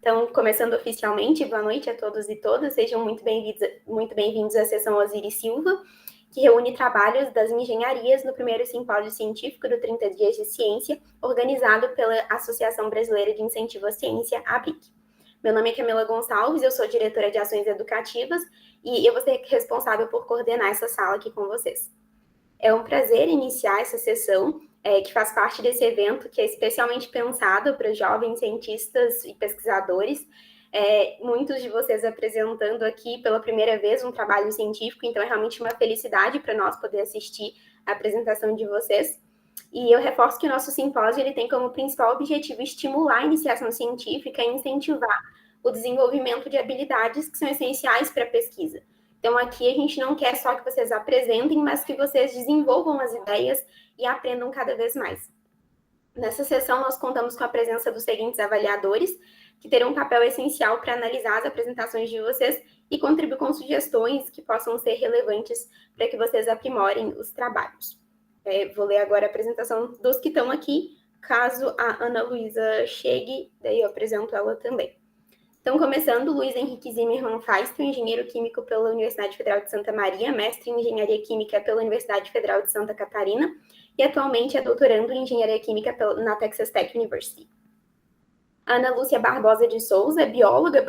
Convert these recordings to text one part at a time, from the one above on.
Então, começando oficialmente, boa noite a todos e todas, sejam muito bem-vindos à sessão Osiris Silva, que reúne trabalhos das engenharias no primeiro simpósio científico do 30 Dias de Ciência, organizado pela Associação Brasileira de Incentivo à Ciência, ABIC. Meu nome é Camila Gonçalves, eu sou diretora de Ações Educativas e eu vou ser responsável por coordenar essa sala aqui com vocês. É um prazer iniciar essa sessão, que faz parte desse evento que é especialmente pensado para jovens cientistas e pesquisadores. Muitos de vocês apresentando aqui pela primeira vez um trabalho científico, então é realmente uma felicidade para nós poder assistir a apresentação de vocês. E eu reforço que o nosso simpósio ele tem como principal objetivo estimular a iniciação científica e incentivar o desenvolvimento de habilidades que são essenciais para a pesquisa. Então, aqui a gente não quer só que vocês apresentem, mas que vocês desenvolvam as ideias e aprendam cada vez mais. Nessa sessão, nós contamos com a presença dos seguintes avaliadores, que terão um papel essencial para analisar as apresentações de vocês e contribuir com sugestões que possam ser relevantes para que vocês aprimorem os trabalhos. Vou ler agora a apresentação dos que estão aqui, caso a Ana Luísa chegue, daí eu apresento ela também. Então, começando, Luiz Henrique Zimmermann Feist, engenheiro químico pela Universidade Federal de Santa Maria, mestre em engenharia química pela Universidade Federal de Santa Catarina e atualmente é doutorando em engenharia química na Texas Tech University. Ana Lúcia Barbosa de Souza, bióloga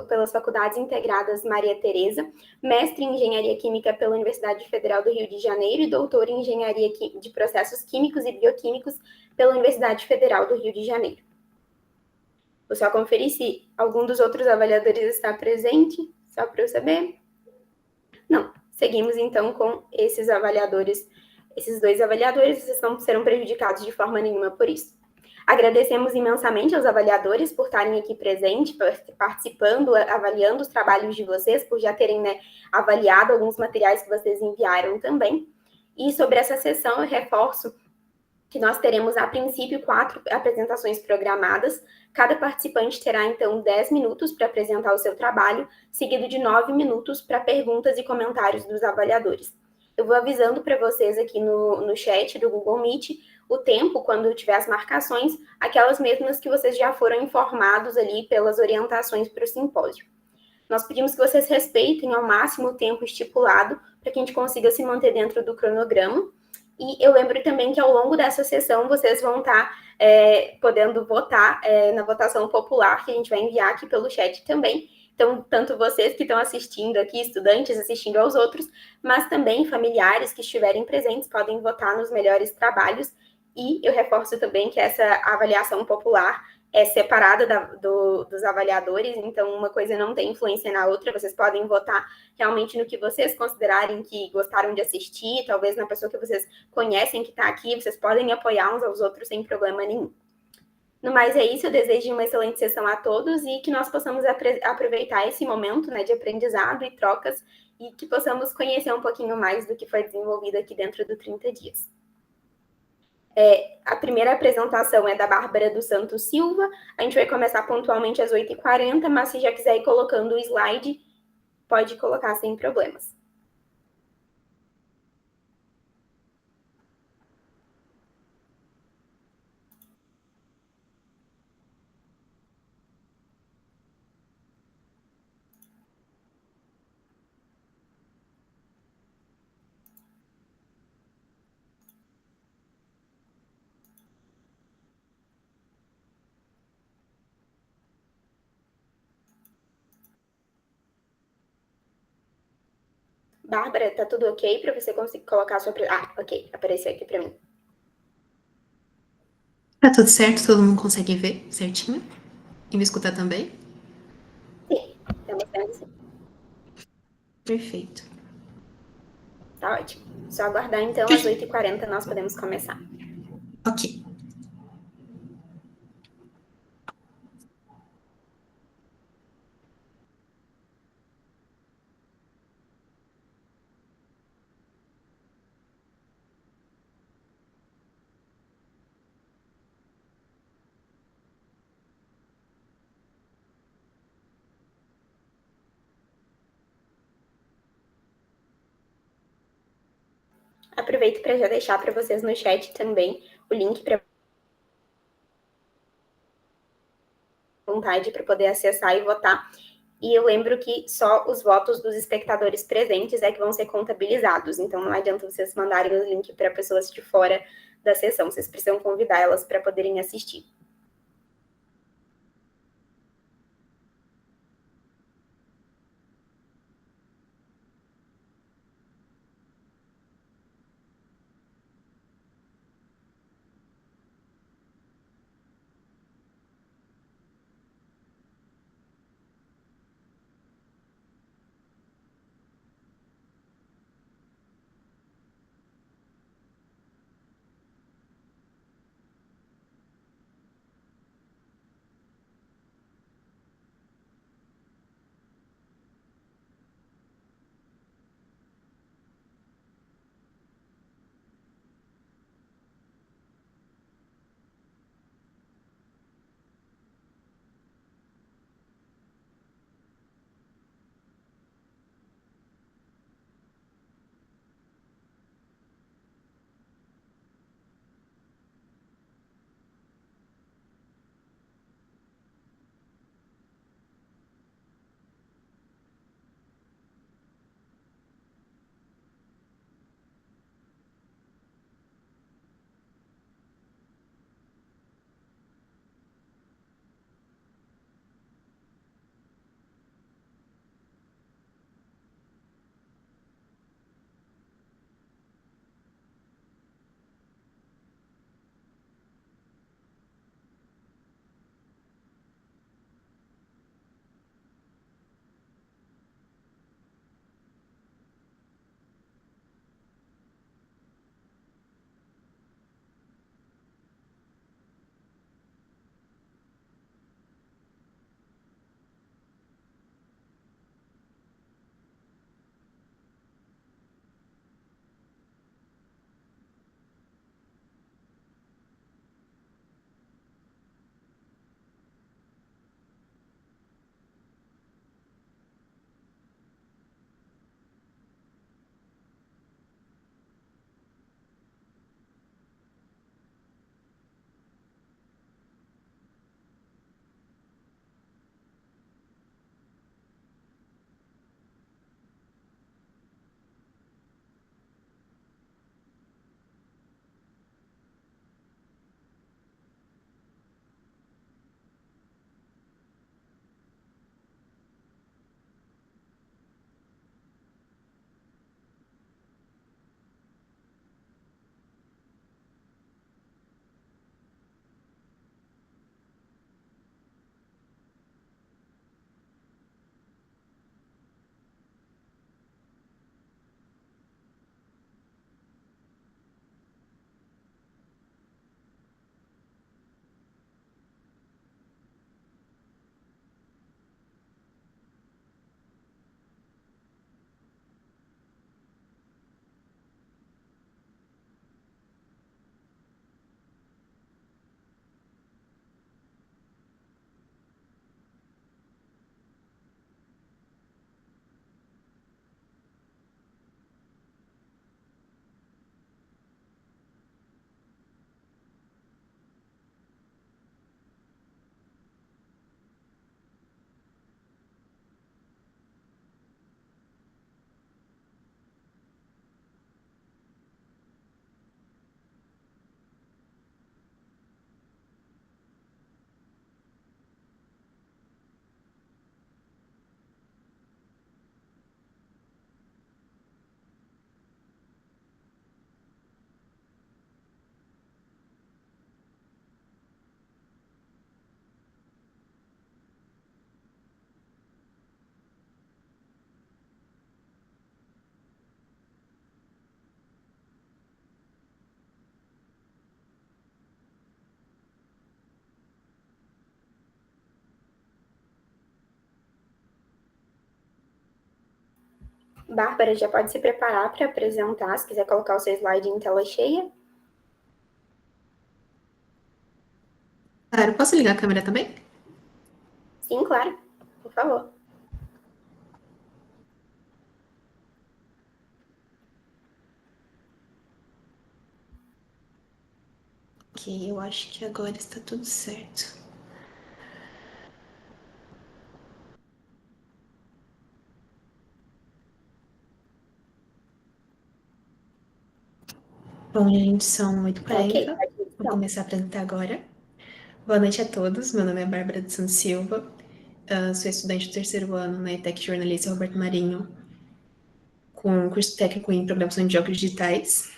pelas Faculdades Integradas Maria Tereza, mestre em engenharia química pela Universidade Federal do Rio de Janeiro e doutora em engenharia de processos químicos e bioquímicos pela Universidade Federal do Rio de Janeiro. Vou só conferir se algum dos outros avaliadores está presente, só para eu saber. Não, seguimos então com esses avaliadores. Esses dois avaliadores, vocês não serão prejudicados de forma nenhuma por isso. Agradecemos imensamente aos avaliadores por estarem aqui presentes, participando, avaliando os trabalhos de vocês, por já terem avaliado alguns materiais que vocês enviaram também. E sobre essa sessão, eu reforço que nós teremos, a princípio, 4 apresentações programadas. Cada participante terá, então, 10 minutos para apresentar o seu trabalho, seguido de 9 minutos para perguntas e comentários dos avaliadores. Eu vou avisando para vocês aqui no chat do Google Meet o tempo, quando tiver as marcações, aquelas mesmas que vocês já foram informados ali pelas orientações para o simpósio. Nós pedimos que vocês respeitem ao máximo o tempo estipulado para que a gente consiga se manter dentro do cronograma. E eu lembro também que ao longo dessa sessão vocês vão estar podendo votar na votação popular que a gente vai enviar aqui pelo chat também. Então, tanto vocês que estão assistindo aqui, estudantes assistindo aos outros, mas também familiares que estiverem presentes podem votar nos melhores trabalhos. E eu reforço também que essa avaliação popular é separada dos avaliadores, então uma coisa não tem influência na outra, vocês podem votar realmente no que vocês considerarem que gostaram de assistir, talvez na pessoa que vocês conhecem que está aqui, vocês podem apoiar uns aos outros sem problema nenhum. No mais é isso, eu desejo uma excelente sessão a todos e que nós possamos aproveitar esse momento de aprendizado e trocas e que possamos conhecer um pouquinho mais do que foi desenvolvido aqui dentro do 30 Dias. A primeira apresentação é da Bárbara dos Santos Silva. A gente vai começar pontualmente às 8h40, mas se já quiser ir colocando o slide, pode colocar sem problemas. Bárbara, tá tudo ok para você conseguir colocar a sua... ok, apareceu aqui para mim. Tá tudo certo? Todo mundo consegue ver certinho? E me escutar também? Sim, estamos vendo sim. Perfeito. Tá ótimo. Só aguardar então, às 8h40 nós podemos começar. Ok. Aproveito para já deixar para vocês no chat também o link para vontade para poder acessar e votar. E eu lembro que só os votos dos espectadores presentes é que vão ser contabilizados. Então não adianta vocês mandarem o link para pessoas de fora da sessão. Vocês precisam convidar elas para poderem assistir. Bárbara, já pode se preparar para apresentar, se quiser colocar o seu slide em tela cheia. Claro, posso ligar a câmera também? Sim, claro, por favor. Ok, eu acho que agora está tudo certo. Bom, gente, são Ok, 8h40. pode ir, Vou então. começar a apresentar agora. Boa noite a todos. Meu nome é Bárbara de Santos Silva. Sou estudante do terceiro ano na ETEC Jornalista Roberto Marinho, com curso técnico em Programação de Jogos Digitais.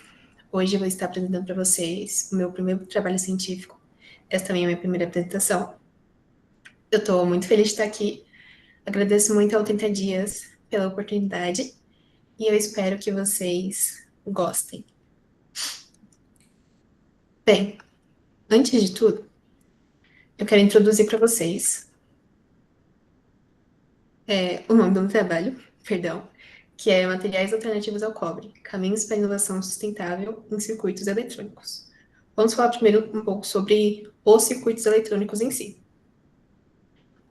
Hoje eu vou estar apresentando para vocês o meu primeiro trabalho científico. Essa também é a minha primeira apresentação. Eu estou muito feliz de estar aqui. Agradeço muito ao 30 Dias pela oportunidade e eu espero que vocês gostem. Bem, antes de tudo, eu quero introduzir para vocês o nome do meu trabalho, perdão, que é Materiais Alternativos ao Cobre, Caminhos para a Inovação Sustentável em Circuitos Eletrônicos. Vamos falar primeiro um pouco sobre os circuitos eletrônicos em si.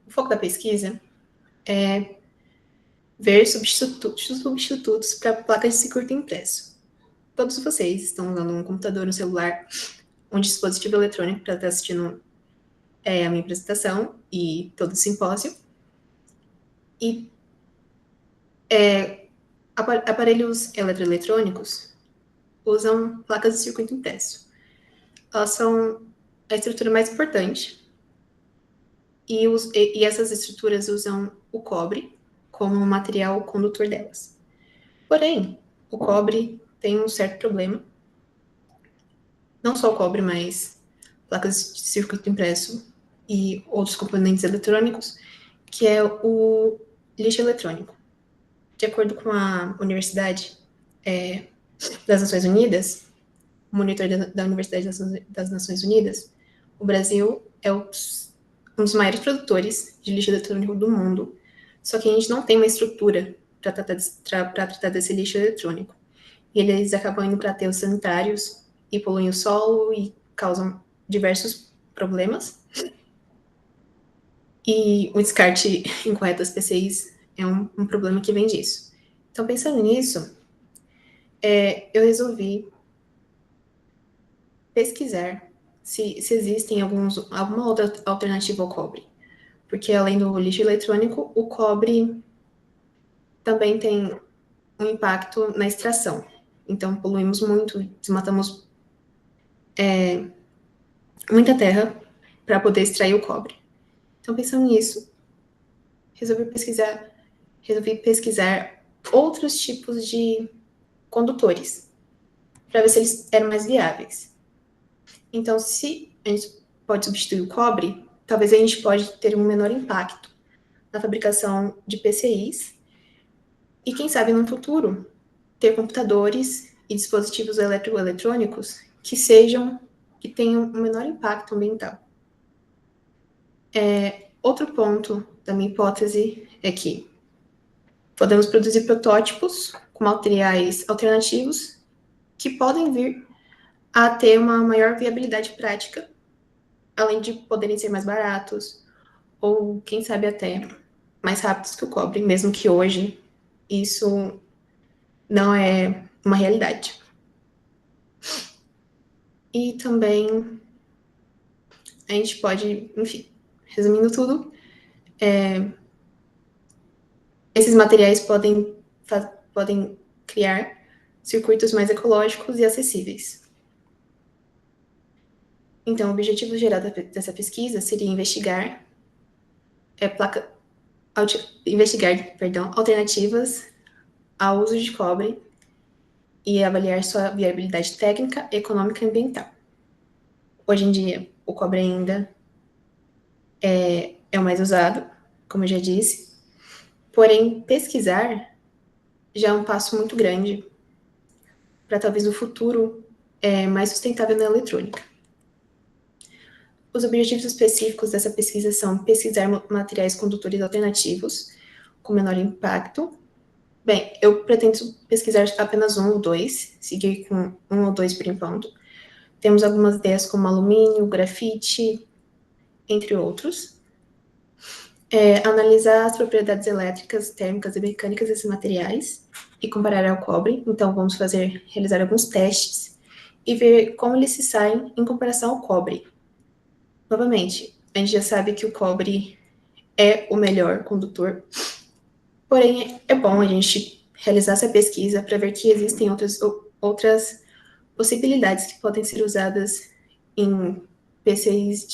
O foco da pesquisa é ver substitutos para placas de circuito impresso. Todos vocês estão usando um computador, um celular, um dispositivo eletrônico para estar assistindo a minha apresentação e todo o simpósio. E aparelhos eletroeletrônicos usam placas de circuito impresso. Elas são a estrutura mais importante e essas estruturas usam o cobre como material condutor delas. Porém, o cobre tem um certo problema. Não só o cobre, mas placas de circuito impresso e outros componentes eletrônicos, que é o lixo eletrônico. De acordo com a Universidade das Nações Unidas, o monitor da Universidade das Nações Unidas, o Brasil é um dos maiores produtores de lixo eletrônico do mundo, só que a gente não tem uma estrutura para tratar desse lixo eletrônico. E eles acabam indo para aterros sanitários e poluem o solo e causam diversos problemas. E o descarte incorreto das PCIs é um problema que vem disso. Então, pensando nisso, eu resolvi pesquisar se existem alguma outra alternativa ao cobre. Porque, além do lixo eletrônico, o cobre também tem um impacto na extração. Então, poluímos muito, desmatamos muita terra para poder extrair o cobre. Então, pensando nisso, resolvi pesquisar outros tipos de condutores, para ver se eles eram mais viáveis. Então, se a gente pode substituir o cobre, talvez a gente pode ter um menor impacto na fabricação de PCIs e, quem sabe, no futuro, ter computadores e dispositivos eletrônicos que tenham um menor impacto ambiental. Outro ponto da minha hipótese é que podemos produzir protótipos com materiais alternativos que podem vir a ter uma maior viabilidade prática, além de poderem ser mais baratos, ou, quem sabe, até mais rápidos que o cobre, mesmo que hoje isso não é uma realidade. E também a gente pode, enfim, resumindo tudo, esses materiais podem criar circuitos mais ecológicos e acessíveis. Então, o objetivo geral dessa pesquisa seria investigar alternativas ao uso de cobre e avaliar sua viabilidade técnica, econômica e ambiental. Hoje em dia, o cobre ainda é o mais usado, como eu já disse, porém, pesquisar já é um passo muito grande para talvez o futuro mais sustentável na eletrônica. Os objetivos específicos dessa pesquisa são pesquisar materiais condutores alternativos com menor impacto. Bem, eu pretendo pesquisar apenas um ou dois, seguir com um ou dois por enquanto. Temos algumas ideias como alumínio, grafite, entre outros. Analisar as propriedades elétricas, térmicas e mecânicas desses materiais e comparar ao cobre. Então, vamos realizar alguns testes e ver como eles se saem em comparação ao cobre. Novamente, a gente já sabe que o cobre é o melhor condutor, porém é bom a gente realizar essa pesquisa para ver que existem outras possibilidades que podem ser usadas em PCIs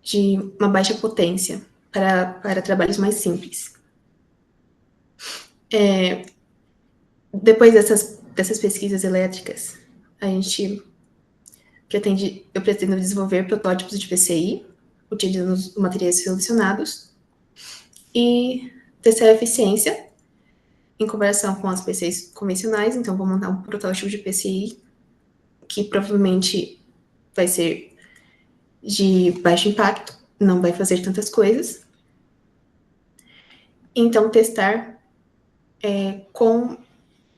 de uma baixa potência para trabalhos mais simples. Depois dessas pesquisas elétricas, eu pretendo desenvolver protótipos de PCI, utilizando os materiais selecionados, e testar a eficiência em comparação com as PCIs convencionais. Então, vou montar um protótipo de PCI que provavelmente vai ser de baixo impacto, não vai fazer tantas coisas. Então, testar com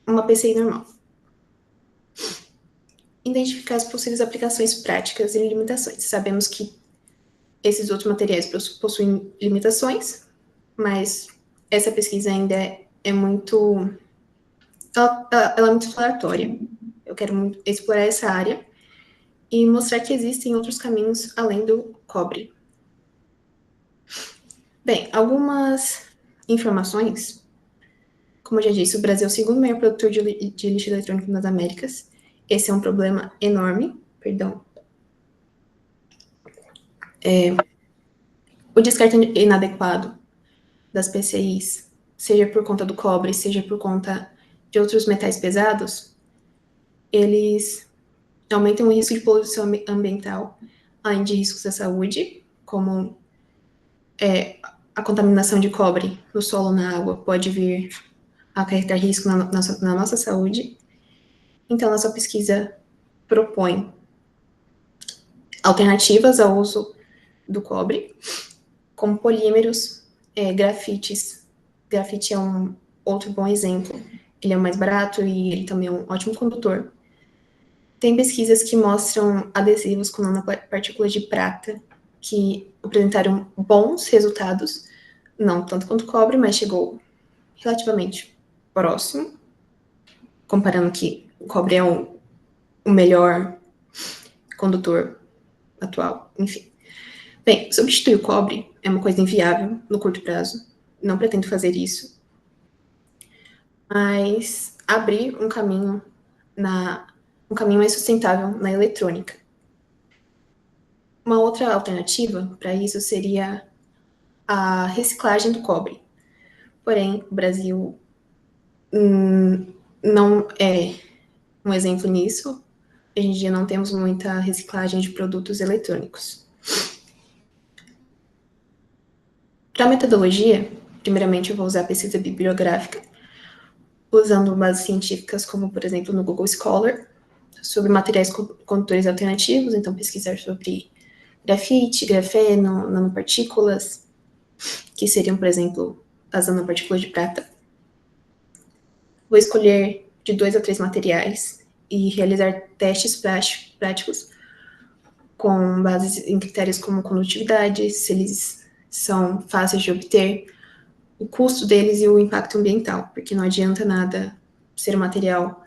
uma PCI normal. Identificar as possíveis aplicações práticas e limitações. Sabemos que esses outros materiais possuem limitações, mas essa pesquisa ainda é muito... Ela é muito exploratória. Eu quero muito explorar essa área e mostrar que existem outros caminhos além do cobre. Bem, algumas informações. Como eu já disse, o Brasil é o segundo maior produtor de lixo eletrônico nas Américas. Esse é um problema enorme, O descarte inadequado das PCIs, seja por conta do cobre, seja por conta de outros metais pesados, eles aumentam o risco de poluição ambiental, além de riscos à saúde, como a contaminação de cobre no solo, na água, pode vir a acarretar risco na nossa saúde. Então, nossa pesquisa propõe alternativas ao uso do cobre, como polímeros, grafites. Grafite é um outro bom exemplo. Ele é mais barato e ele também é um ótimo condutor. Tem pesquisas que mostram adesivos com nanopartículas de prata que apresentaram bons resultados, não tanto quanto o cobre, mas chegou relativamente próximo, comparando que o cobre é o melhor condutor atual, enfim. Bem, substituir o cobre é uma coisa inviável no curto prazo, não pretendo fazer isso, mas abrir um caminho mais sustentável na eletrônica. Uma outra alternativa para isso seria a reciclagem do cobre. Porém, o Brasil não é um exemplo nisso. Hoje em dia não temos muita reciclagem de produtos eletrônicos. Para a metodologia, primeiramente eu vou usar a pesquisa bibliográfica, usando bases científicas como, por exemplo, no Google Scholar, sobre materiais condutores alternativos, então pesquisar sobre grafite, grafeno, nanopartículas, que seriam, por exemplo, as nanopartículas de prata. Vou escolher de 2 a 3 materiais e realizar testes práticos com bases em critérios como condutividade, se eles são fáceis de obter, o custo deles e o impacto ambiental, porque não adianta nada ser um material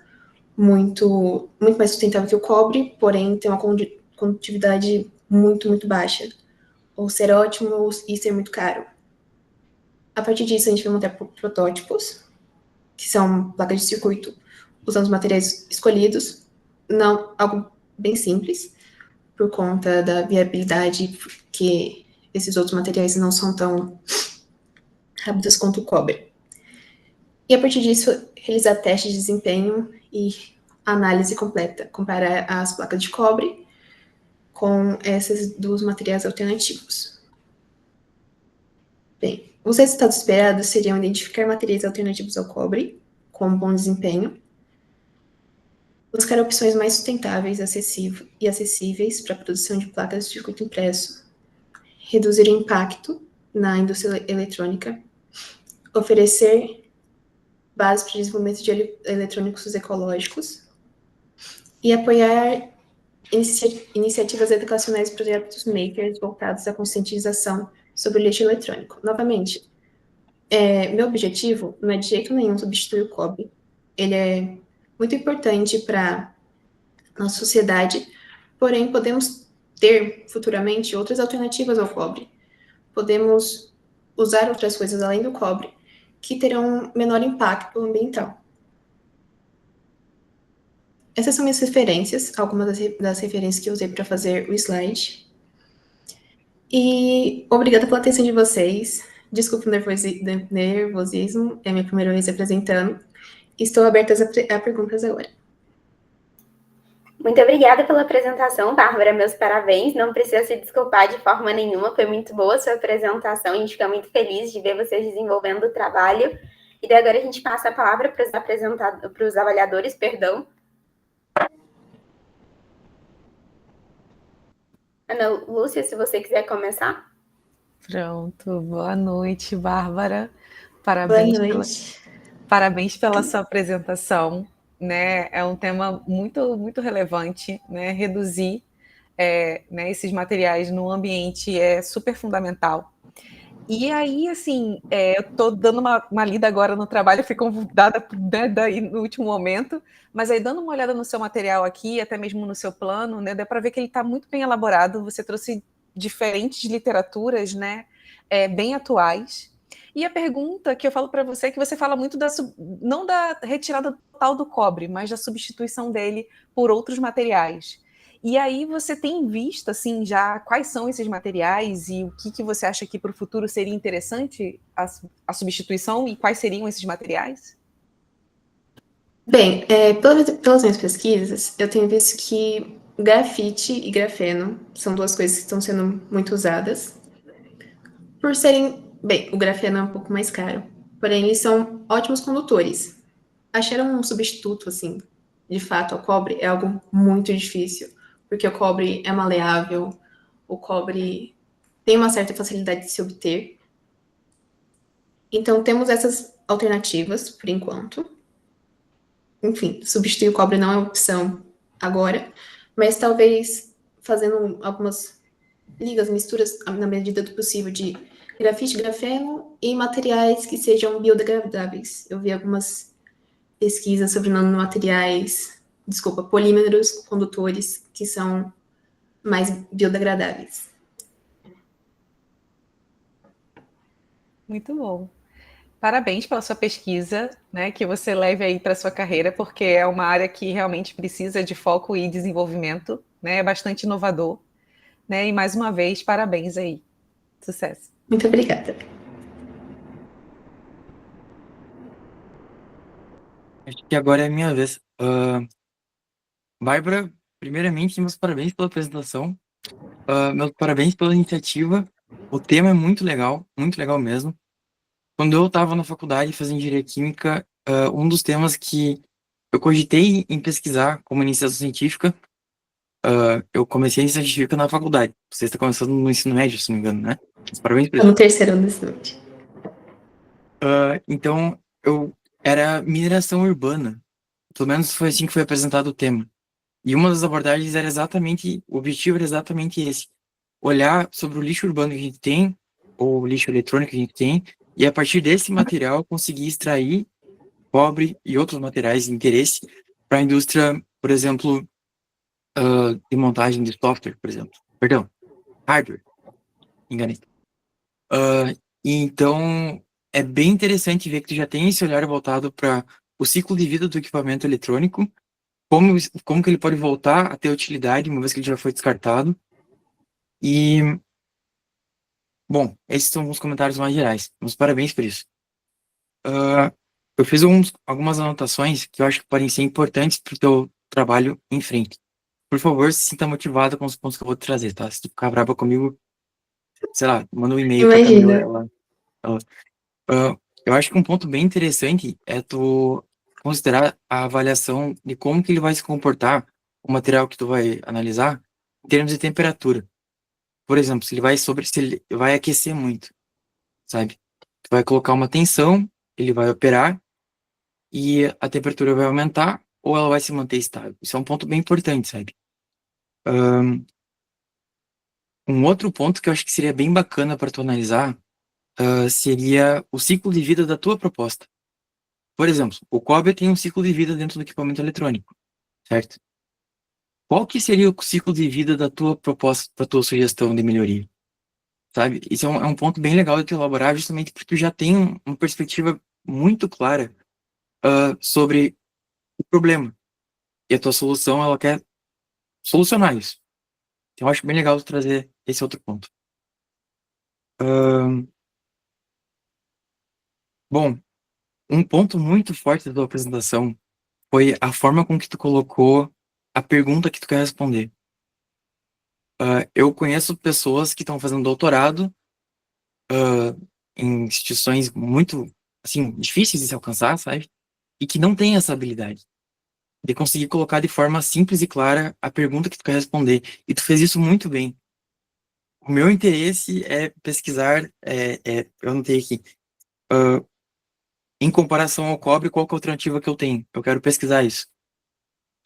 muito mais sustentável que o cobre, porém ter uma condutividade muito baixa, ou ser ótimo e ser muito caro. A partir disso, a gente vai montar protótipos, que são placas de circuito, usando os materiais escolhidos, não algo bem simples, por conta da viabilidade, que esses outros materiais não são tão rápidos quanto o cobre. E a partir disso, realizar testes de desempenho e análise completa, comparar as placas de cobre com esses dos materiais alternativos. Bem, os resultados esperados seriam identificar materiais alternativos ao cobre, com bom desempenho, buscar opções mais sustentáveis e acessíveis para a produção de placas de circuito impresso, reduzir o impacto na indústria eletrônica, oferecer bases para o desenvolvimento de eletrônicos ecológicos e apoiar iniciativas educacionais e projetos makers voltados à conscientização sobre o lixo eletrônico. Novamente, meu objetivo não é de jeito nenhum substituir o cobre. Ele é muito importante para a nossa sociedade, porém podemos ter futuramente outras alternativas ao cobre. Podemos usar outras coisas além do cobre que terão menor impacto ambiental. essas são minhas referências, algumas das referências que eu usei para fazer o slide. E obrigada pela atenção de vocês. Desculpe o nervosismo, é minha primeira vez apresentando. Estou aberta a perguntas agora. Muito obrigada pela apresentação, Bárbara. Meus parabéns. Não precisa se desculpar de forma nenhuma. Foi muito boa a sua apresentação. A gente fica muito feliz de ver vocês desenvolvendo o trabalho. E daí agora a gente passa a palavra para os avaliadores, perdão. Ana Lúcia, se você quiser começar. Pronto. Boa noite, Bárbara. Parabéns pela sua apresentação. Né? É um tema muito, muito relevante, né? Reduzir né, esses materiais no ambiente é super fundamental. E aí, assim, eu estou dando uma lida agora no trabalho, fui convidada daí no último momento, mas aí dando uma olhada no seu material aqui, até mesmo no seu plano, né, dá para ver que ele está muito bem elaborado, você trouxe diferentes literaturas, né, bem atuais. E a pergunta que eu falo para você é que você fala muito não da retirada total do cobre, mas da substituição dele por outros materiais. E aí você tem visto, assim, já quais são esses materiais e o que você acha que para o futuro seria interessante a substituição e quais seriam esses materiais? Bem, pelas minhas pesquisas, eu tenho visto que grafite e grafeno são duas coisas que estão sendo muito usadas. Por serem, bem, o grafeno é um pouco mais caro, porém eles são ótimos condutores. Achar um substituto, assim, de fato, ao cobre é algo muito difícil, porque o cobre é maleável, o cobre tem uma certa facilidade de se obter. Então, temos essas alternativas, por enquanto. Enfim, substituir o cobre não é opção agora, mas talvez fazendo algumas ligas, misturas na medida do possível de grafite, grafeno e materiais que sejam biodegradáveis. Eu vi algumas pesquisas sobre nanomateriais, polímeros condutores que são mais biodegradáveis. Muito bom. Parabéns pela sua pesquisa, né, que você leve aí para sua carreira, porque é uma área que realmente precisa de foco e desenvolvimento, né, é bastante inovador, né, e mais uma vez, parabéns aí. Sucesso. Muito obrigada. Acho que agora é a minha vez. Bárbara, primeiramente, meus parabéns pela apresentação. Meus parabéns pela iniciativa. O tema é muito legal mesmo. Quando eu estava na faculdade fazendo engenharia química, um dos temas que eu cogitei em pesquisar como iniciação científica, eu comecei a iniciação científica na faculdade. Você está começando no ensino médio, se não me engano, né? Mas parabéns por Estou isso. no terceiro ano desse noite. Então, era mineração urbana. Pelo menos foi assim que foi apresentado o tema. E uma das abordagens era exatamente, o objetivo era exatamente esse: olhar sobre o lixo urbano que a gente tem, ou lixo eletrônico que a gente tem, e a partir desse material conseguir extrair cobre e outros materiais de interesse para a indústria, por exemplo, de montagem de software, por exemplo. Perdão, hardware. Enganei. E então, é bem interessante ver que tu já tem esse olhar voltado para o ciclo de vida do equipamento eletrônico, como que ele pode voltar a ter utilidade uma vez que ele já foi descartado. E, bom, esses são alguns comentários mais gerais. Mas parabéns por isso. Eu fiz algumas anotações que eu acho que podem ser importantes para o teu trabalho em frente. Por favor, se sinta motivada com os pontos que eu vou te trazer, tá? Se tu ficar brava comigo, sei lá, manda um e-mail para Camila. Imagina. Eu acho que um ponto bem interessante é tu considerar a avaliação de como que ele vai se comportar, o material que tu vai analisar, em termos de temperatura. Por exemplo, se ele vai aquecer muito, sabe? Tu vai colocar uma tensão, ele vai operar e a temperatura vai aumentar ou ela vai se manter estável. Isso é um ponto bem importante, sabe? Um outro ponto que eu acho que seria bem bacana para tu analisar seria o ciclo de vida da tua proposta. Por exemplo, o cobre tem um ciclo de vida dentro do equipamento eletrônico, certo? Qual que seria o ciclo de vida da tua proposta, da tua sugestão de melhoria? Sabe? Isso é um ponto bem legal de tu elaborar, justamente porque tu já tem uma perspectiva muito clara sobre o problema. e a tua solução, ela quer solucionar isso. Então, eu acho bem legal tu trazer esse outro ponto. Bom, um ponto muito forte da tua apresentação foi a forma com que tu colocou a pergunta que tu quer responder. Eu conheço pessoas que estão fazendo doutorado em instituições muito, assim, difíceis de se alcançar, sabe? E que não têm essa habilidade de conseguir colocar de forma simples e clara a pergunta que tu quer responder. E tu fez isso muito bem. O meu interesse é pesquisar, eu não tenho aqui, em comparação ao cobre, qual que é a alternativa que eu tenho? Eu quero pesquisar isso.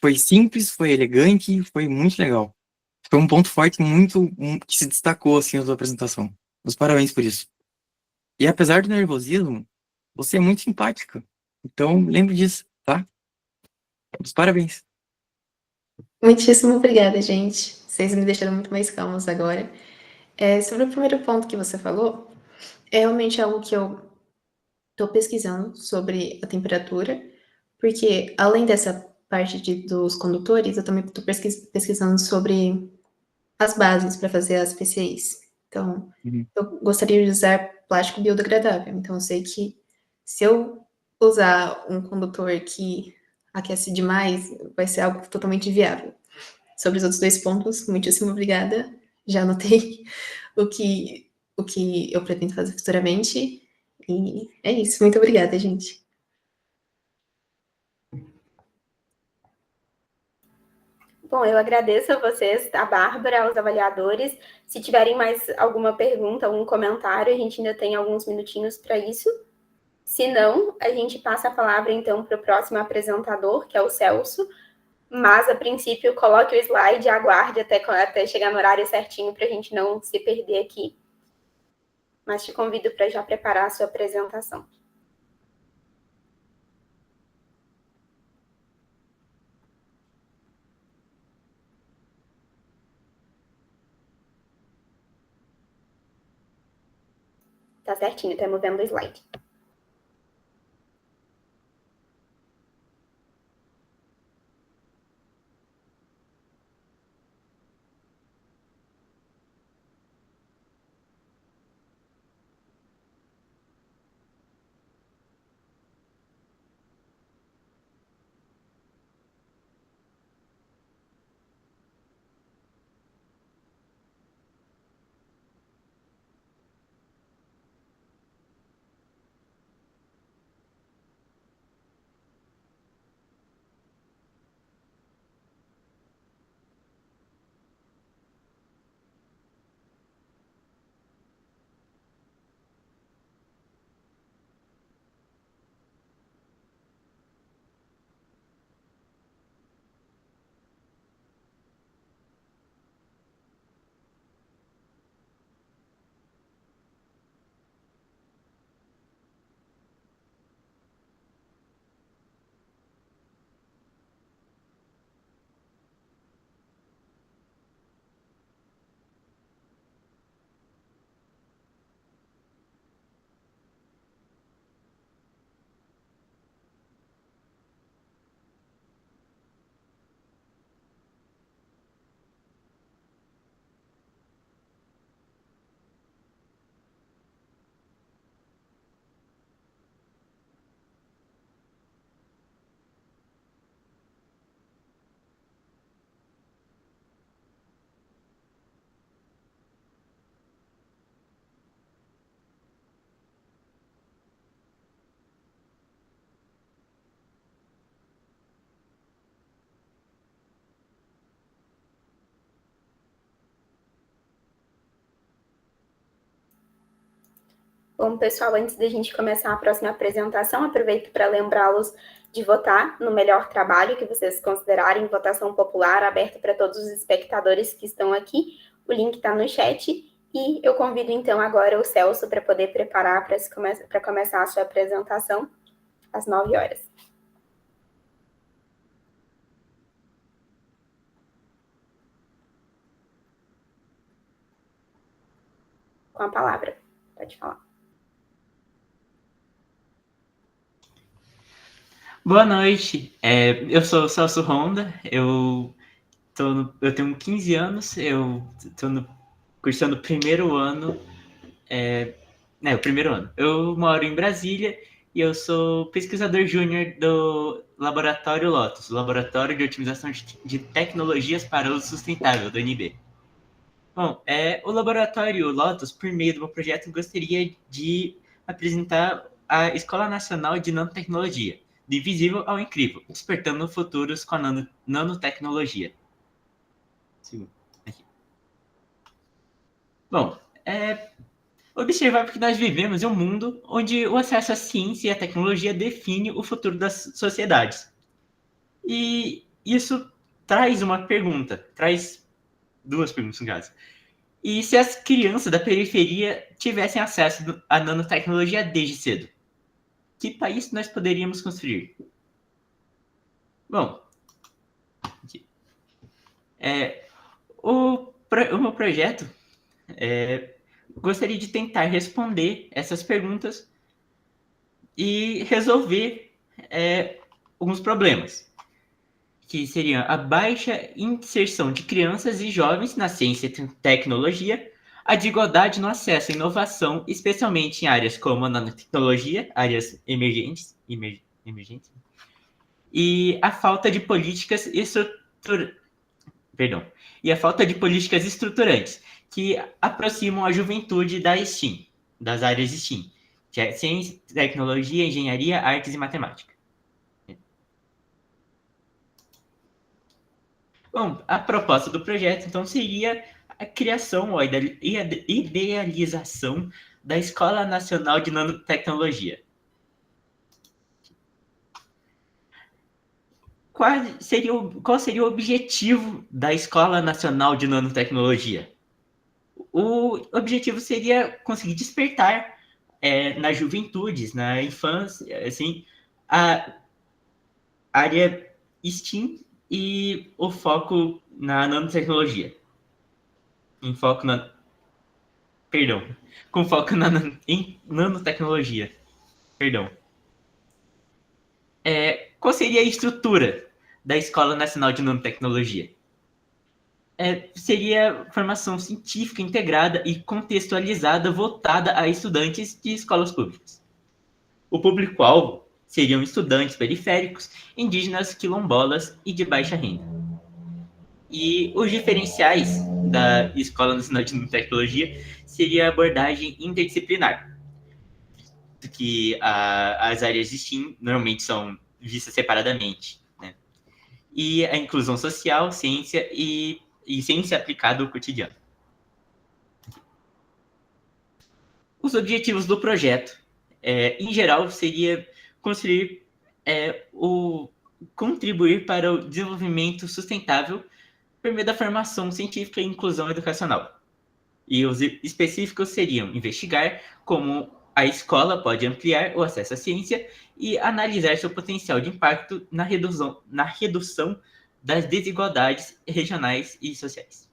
Foi simples, foi elegante, foi muito legal. Foi um ponto forte que se destacou assim na tua apresentação. Os parabéns por isso. E apesar do nervosismo, você é muito simpática. Então, lembre disso, tá? Os parabéns. Muitíssimo obrigada, gente. Vocês me deixaram muito mais calmos agora. Sobre o primeiro ponto que você falou, é realmente algo que eu estou pesquisando sobre a temperatura, porque além dessa parte dos condutores, eu também estou pesquisando sobre as bases para fazer as PCIs. Então, Uhum. eu gostaria de usar plástico biodegradável. Então, eu sei que se eu usar um condutor que aquece demais, vai ser algo totalmente inviável. Sobre os outros dois pontos, muitíssimo obrigada. Já anotei o que eu pretendo fazer futuramente. E é isso. Muito obrigada, gente. Bom, eu agradeço a vocês, a Bárbara, aos avaliadores. Se tiverem mais alguma pergunta, algum comentário, a gente ainda tem alguns minutinhos para isso. Se não, a gente passa a palavra, então, para o próximo apresentador, que é o Celso. Mas, a princípio, coloque o slide e aguarde até chegar no horário certinho para a gente não se perder aqui. Mas te convido para já preparar a sua apresentação. Tá certinho, tá movendo o slide. Bom, pessoal, antes da gente começar a próxima apresentação, aproveito para lembrá-los de votar no melhor trabalho que vocês considerarem, votação popular, aberta para todos os espectadores que estão aqui. O link está no chat. E eu convido, então, agora o Celso para poder preparar para começar a sua apresentação às 9 horas. Com a palavra. Pode falar. Boa noite, eu sou o Celso Honda, eu tenho 15 anos, eu estou cursando o primeiro ano, o primeiro ano. Eu moro em Brasília e eu sou pesquisador júnior do Laboratório Lotus, Laboratório de Otimização de Tecnologias para o Uso Sustentável, do UNB. Bom, o Laboratório Lotus, por meio do meu projeto, gostaria de apresentar a Escola Nacional de Nanotecnologia, do invisível ao incrível, despertando futuros com a nanotecnologia. Aqui. Bom, observar que nós vivemos em um mundo onde o acesso à ciência e à tecnologia define o futuro das sociedades. E isso traz uma pergunta, traz duas perguntas, no caso. E se as crianças da periferia tivessem acesso à nanotecnologia desde cedo? Que país nós poderíamos construir? Bom, o meu projeto gostaria de tentar responder essas perguntas e resolver alguns problemas, que seriam a baixa inserção de crianças e jovens na ciência e tecnologia, a desigualdade no acesso à inovação, especialmente em áreas como a nanotecnologia, áreas emergentes, e a falta de políticas estruturantes que aproximam a juventude das áreas STEAM, que é ciência, tecnologia, engenharia, artes e matemática. Bom, a proposta do projeto, então, seria a criação ou a idealização da Escola Nacional de Nanotecnologia. Qual seria o objetivo da Escola Nacional de Nanotecnologia? O objetivo seria conseguir despertar nas juventudes, na infância, assim, a área STEAM e o foco na nanotecnologia. Com foco em nanotecnologia. Qual seria a estrutura da Escola Nacional de Nanotecnologia? Seria formação científica integrada e contextualizada voltada a estudantes de escolas públicas. O público-alvo seriam estudantes periféricos, indígenas, quilombolas e de baixa renda. E os diferenciais da Escola Nacional de Nanotecnologia seria a abordagem interdisciplinar, que as áreas de STEAM normalmente são vistas separadamente, né? E a inclusão social, ciência e ciência aplicada ao cotidiano. Os objetivos do projeto, em geral, seria contribuir para o desenvolvimento sustentável por meio da formação científica e inclusão educacional. E os específicos seriam investigar como a escola pode ampliar o acesso à ciência e analisar seu potencial de impacto na redução das desigualdades regionais e sociais.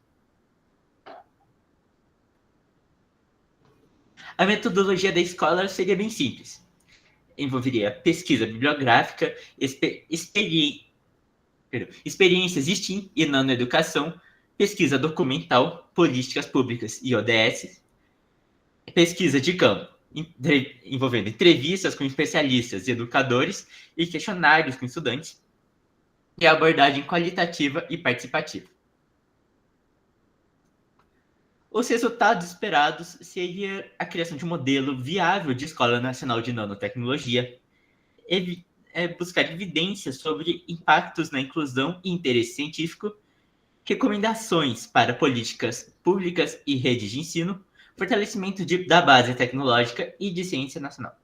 A metodologia da escola seria bem simples. Envolveria pesquisa bibliográfica, experiências STEAM e nanoeducação, pesquisa documental, políticas públicas e ODS, pesquisa de campo, envolvendo entrevistas com especialistas e educadores e questionários com estudantes, e a abordagem qualitativa e participativa. Os resultados esperados seria a criação de um modelo viável de Escola Nacional de Nanotecnologia, buscar evidências sobre impactos na inclusão e interesse científico, recomendações para políticas públicas e redes de ensino, fortalecimento da base tecnológica e de ciência nacional.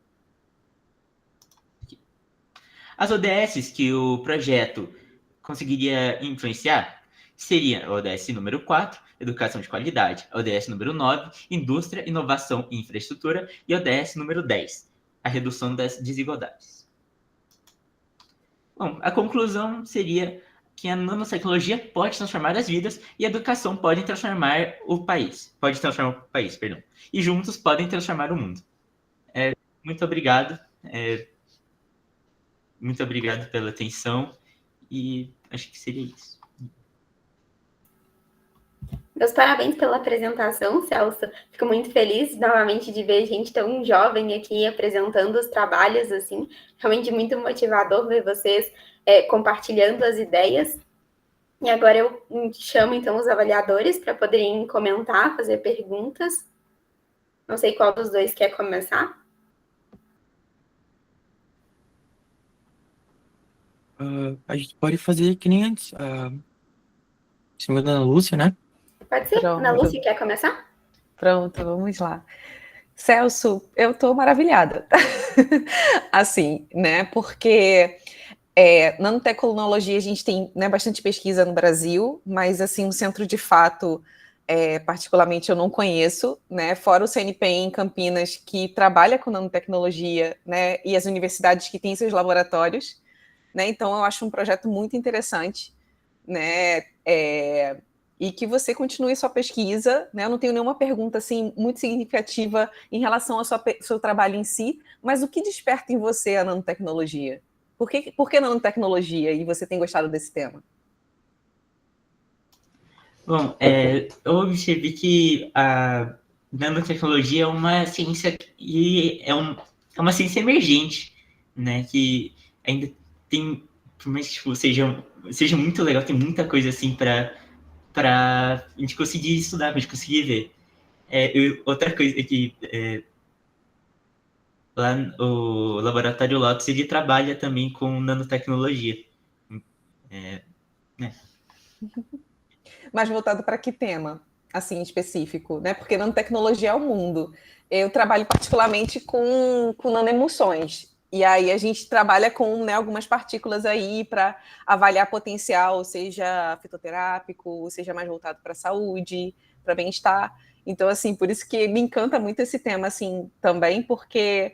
As ODS que o projeto conseguiria influenciar seria a ODS número 4, Educação de Qualidade, a ODS número 9, Indústria, Inovação e Infraestrutura, e a ODS número 10, a redução das desigualdades. Bom, a conclusão seria que a nanotecnologia pode transformar as vidas e a educação pode transformar o país. E juntos podem transformar o mundo. Muito obrigado. muito obrigado pela atenção e acho que seria isso. Meus parabéns pela apresentação, Celso. Fico muito feliz novamente de ver gente tão jovem aqui apresentando os trabalhos, assim. Realmente muito motivador ver vocês compartilhando as ideias. E agora eu chamo, então, os avaliadores para poderem comentar, fazer perguntas. Não sei qual dos dois quer começar. A gente pode fazer que nem antes. Se não me engano, Ana Lúcia, né? Pode ser? Pronto. Ana Lúcia quer começar? Pronto, vamos lá. Celso, eu estou maravilhada. Assim, né? Porque nanotecnologia a gente tem, né, bastante pesquisa no Brasil, mas assim, um centro de fato, particularmente eu não conheço, né? Fora o CNPq em Campinas, que trabalha com nanotecnologia, né? E as universidades que têm seus laboratórios, né? Então eu acho um projeto muito interessante, né? E que você continue sua pesquisa, né? Eu não tenho nenhuma pergunta assim muito significativa em relação ao seu trabalho em si, mas o que desperta em você a nanotecnologia? Por que nanotecnologia? E você tem gostado desse tema? Bom, eu observei que a nanotecnologia é uma ciência e é uma ciência emergente, né? Que ainda tem, por mais que tipo, seja muito legal, tem muita coisa assim para a gente conseguir estudar, para a gente conseguir ver. Outra coisa que lá o Laboratório Lotus, ele trabalha também com nanotecnologia. Né? Mais voltado para que tema, assim, específico, né? Porque nanotecnologia é o mundo. Eu trabalho particularmente com nanoemulsões. E aí a gente trabalha com, né, algumas partículas aí para avaliar potencial, seja fitoterápico, seja mais voltado para a saúde, para bem-estar. Então, assim, por isso que me encanta muito esse tema, assim, também, porque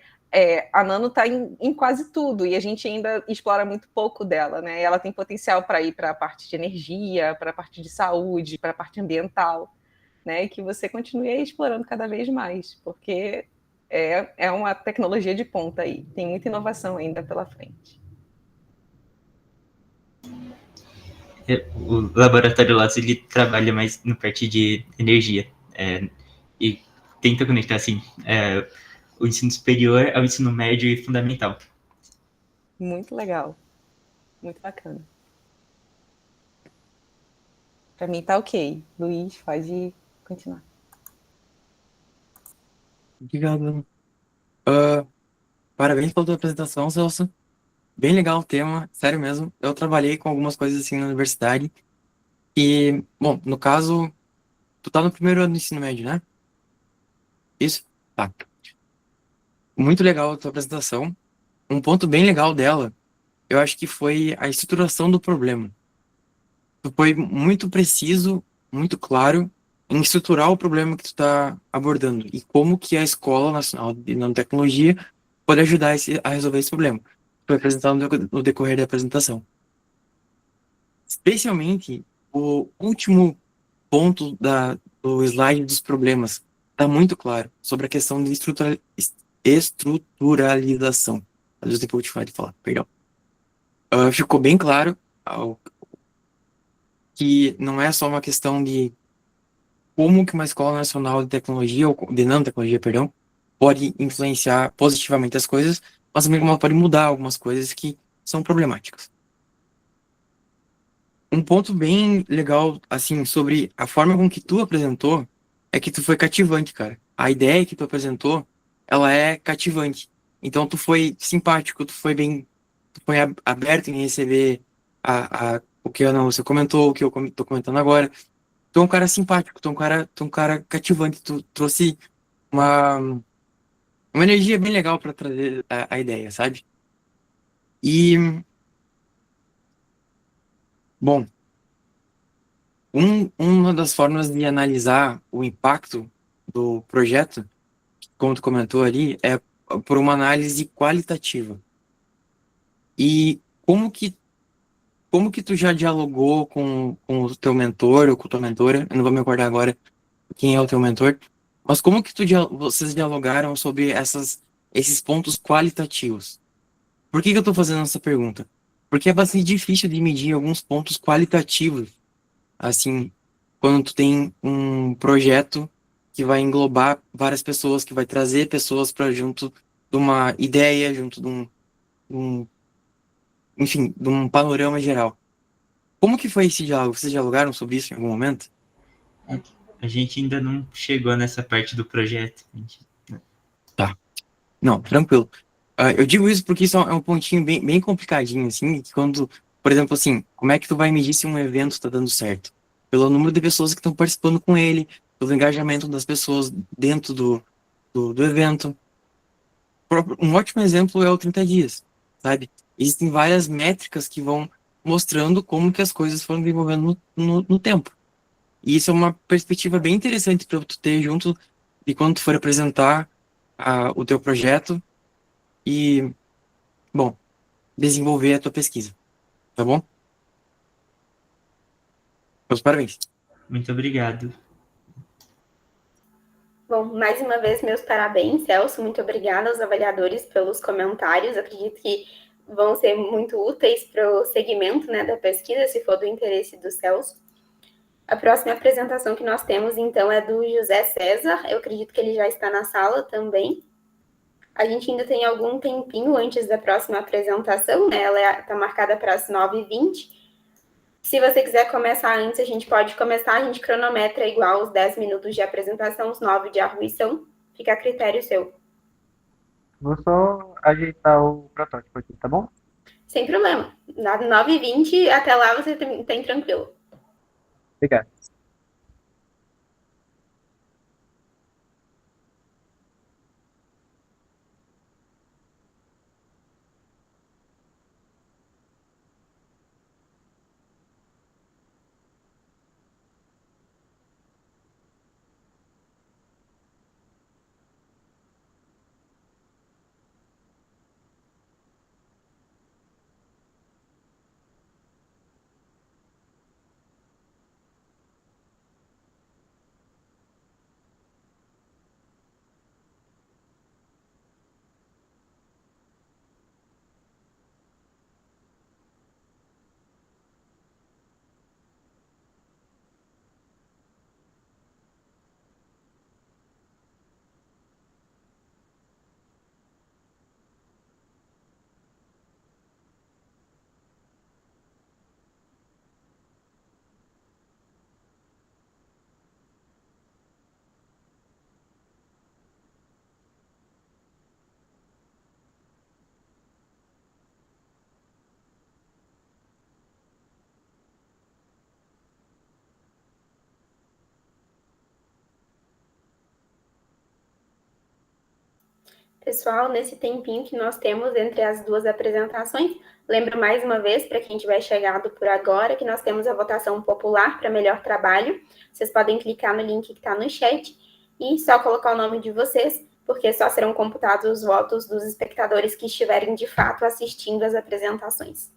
a nano está em quase tudo e a gente ainda explora muito pouco dela, né? Ela tem potencial para ir para a parte de energia, para a parte de saúde, para a parte ambiental, né? E que você continue explorando cada vez mais, porque é uma tecnologia de ponta aí, tem muita inovação ainda pela frente. O Laboratório Lotus, ele trabalha mais no parte de energia e tenta conectar, assim, o ensino superior ao ensino médio e fundamental. Muito legal. Muito bacana. Para mim tá ok. Luiz, pode continuar. Obrigado. Parabéns pela tua apresentação, Celso. Bem legal o tema, sério mesmo. Eu trabalhei com algumas coisas assim na universidade. E, bom, no caso, tu tá no primeiro ano do ensino médio, né? Isso? Tá. Muito legal a tua apresentação. Um ponto bem legal dela, eu acho que foi a estruturação do problema. Tu foi muito preciso, muito claro em estruturar o problema que tu tá abordando e como que a Escola Nacional de Nanotecnologia pode ajudar a resolver esse problema. Foi apresentado no decorrer da apresentação. Especialmente o último ponto do slide dos problemas. Está muito claro sobre a questão de estruturalização. Às vezes depois eu te falar, perdão. Ficou bem claro que não é só uma questão de como que uma escola nacional de tecnologia, ou de nanotecnologia, perdão, pode influenciar positivamente as coisas, mas também como ela pode mudar algumas coisas que são problemáticas. Um ponto bem legal, assim, sobre a forma com que tu apresentou, é que tu foi cativante, cara. A ideia que tu apresentou, ela é cativante. Então tu foi simpático, tu foi aberto em receber o que a Ana Lúcia comentou, o que eu tô comentando agora. Tu é um cara simpático, tu é um cara cativante, tu trouxe uma, uma energia bem legal para trazer a ideia, sabe? E, bom, uma das formas de analisar o impacto do projeto, como tu comentou ali, é por uma análise qualitativa. E como que tu já dialogou com o teu mentor ou com a tua mentora? Eu não vou me acordar agora quem é o teu mentor, mas como que vocês dialogaram sobre esses pontos qualitativos? Por que que eu estou fazendo essa pergunta? Porque é bastante difícil de medir alguns pontos qualitativos, assim, quando tu tem um projeto que vai englobar várias pessoas, que vai trazer pessoas para junto de uma ideia, junto um, enfim, de um panorama geral. Como que foi esse diálogo? Vocês dialogaram sobre isso em algum momento? A gente ainda não chegou nessa parte do projeto. Tá. Não, tranquilo. Eu digo isso porque isso é um pontinho bem complicadinho, assim, que quando, por exemplo, assim, como é que tu vai medir se um evento está dando certo? Pelo número de pessoas que estão participando com ele, pelo engajamento das pessoas dentro do evento. Um ótimo exemplo é o 30 dias, sabe? Existem várias métricas que vão mostrando como que as coisas foram desenvolvendo no tempo. E isso é uma perspectiva bem interessante para tu ter junto de quando tu for apresentar o teu projeto e, bom, desenvolver a tua pesquisa, tá bom? Meus parabéns. Muito obrigado. Bom, mais uma vez, meus parabéns, Celso. Muito obrigada aos avaliadores pelos comentários. Acredito que vão ser muito úteis para o segmento, né, da pesquisa, se for do interesse do Celso. A próxima apresentação que nós temos, então, é do José César. Eu acredito que ele já está na sala também. A gente ainda tem algum tempinho antes da próxima apresentação, né? Ela está marcada para as 9h20. Se você quiser começar antes, a gente pode começar. A gente cronometra igual os 10 minutos de apresentação, os 9 de arguição. Fica a critério seu. Vou só ajeitar o protótipo aqui, tá bom? Sem problema. Da 9h20 até lá você tem tranquilo. Obrigado. Pessoal, nesse tempinho que nós temos entre as duas apresentações, lembro mais uma vez, para quem tiver chegado por agora, que nós temos a votação popular para melhor trabalho. Vocês podem clicar no link que está no chat e só colocar o nome de vocês, porque só serão computados os votos dos espectadores que estiverem de fato assistindo às apresentações.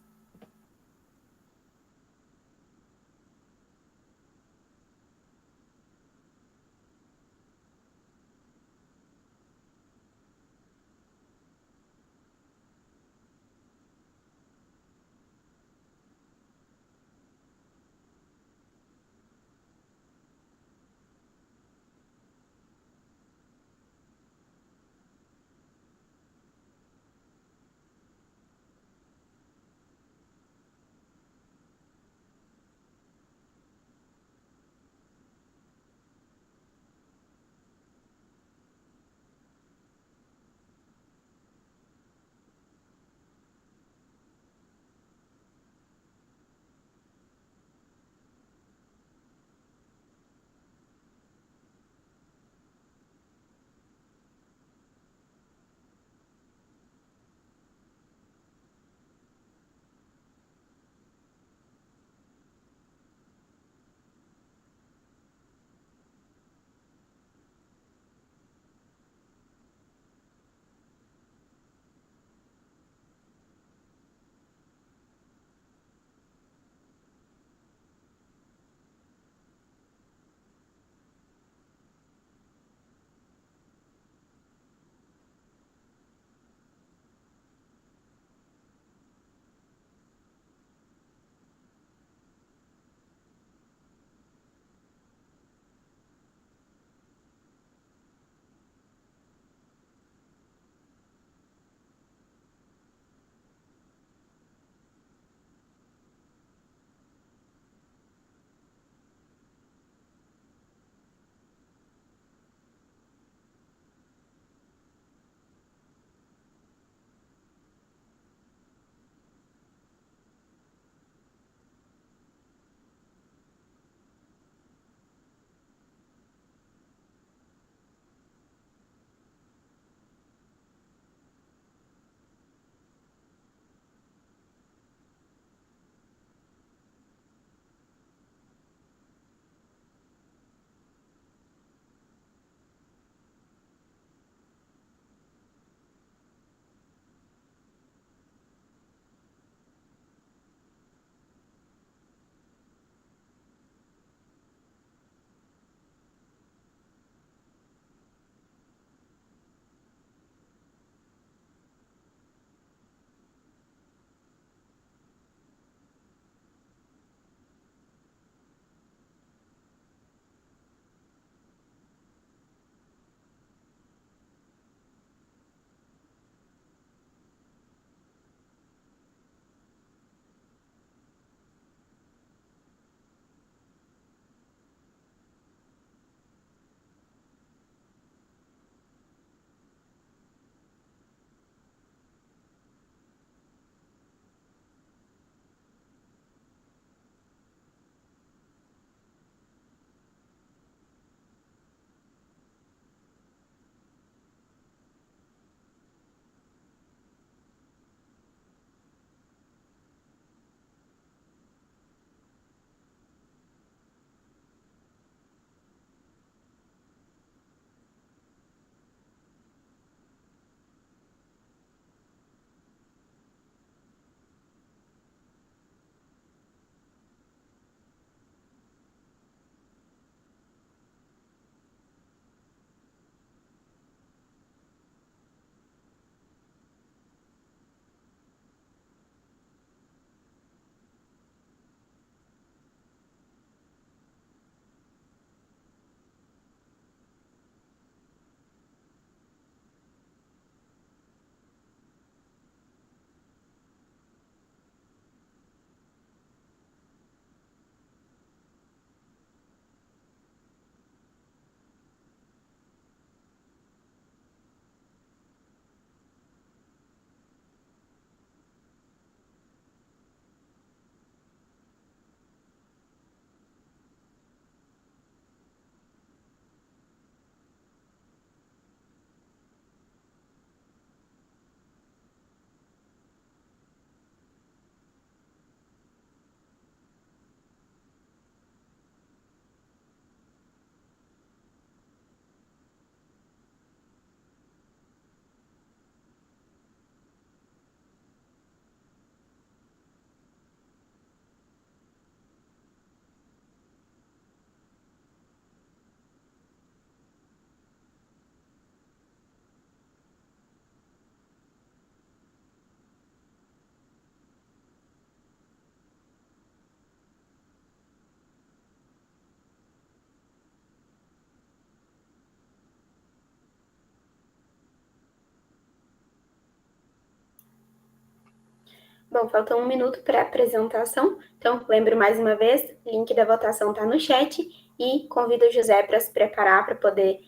Bom, falta 1 minuto para a apresentação, então lembro mais uma vez, link da votação está no chat e convido o José para se preparar para poder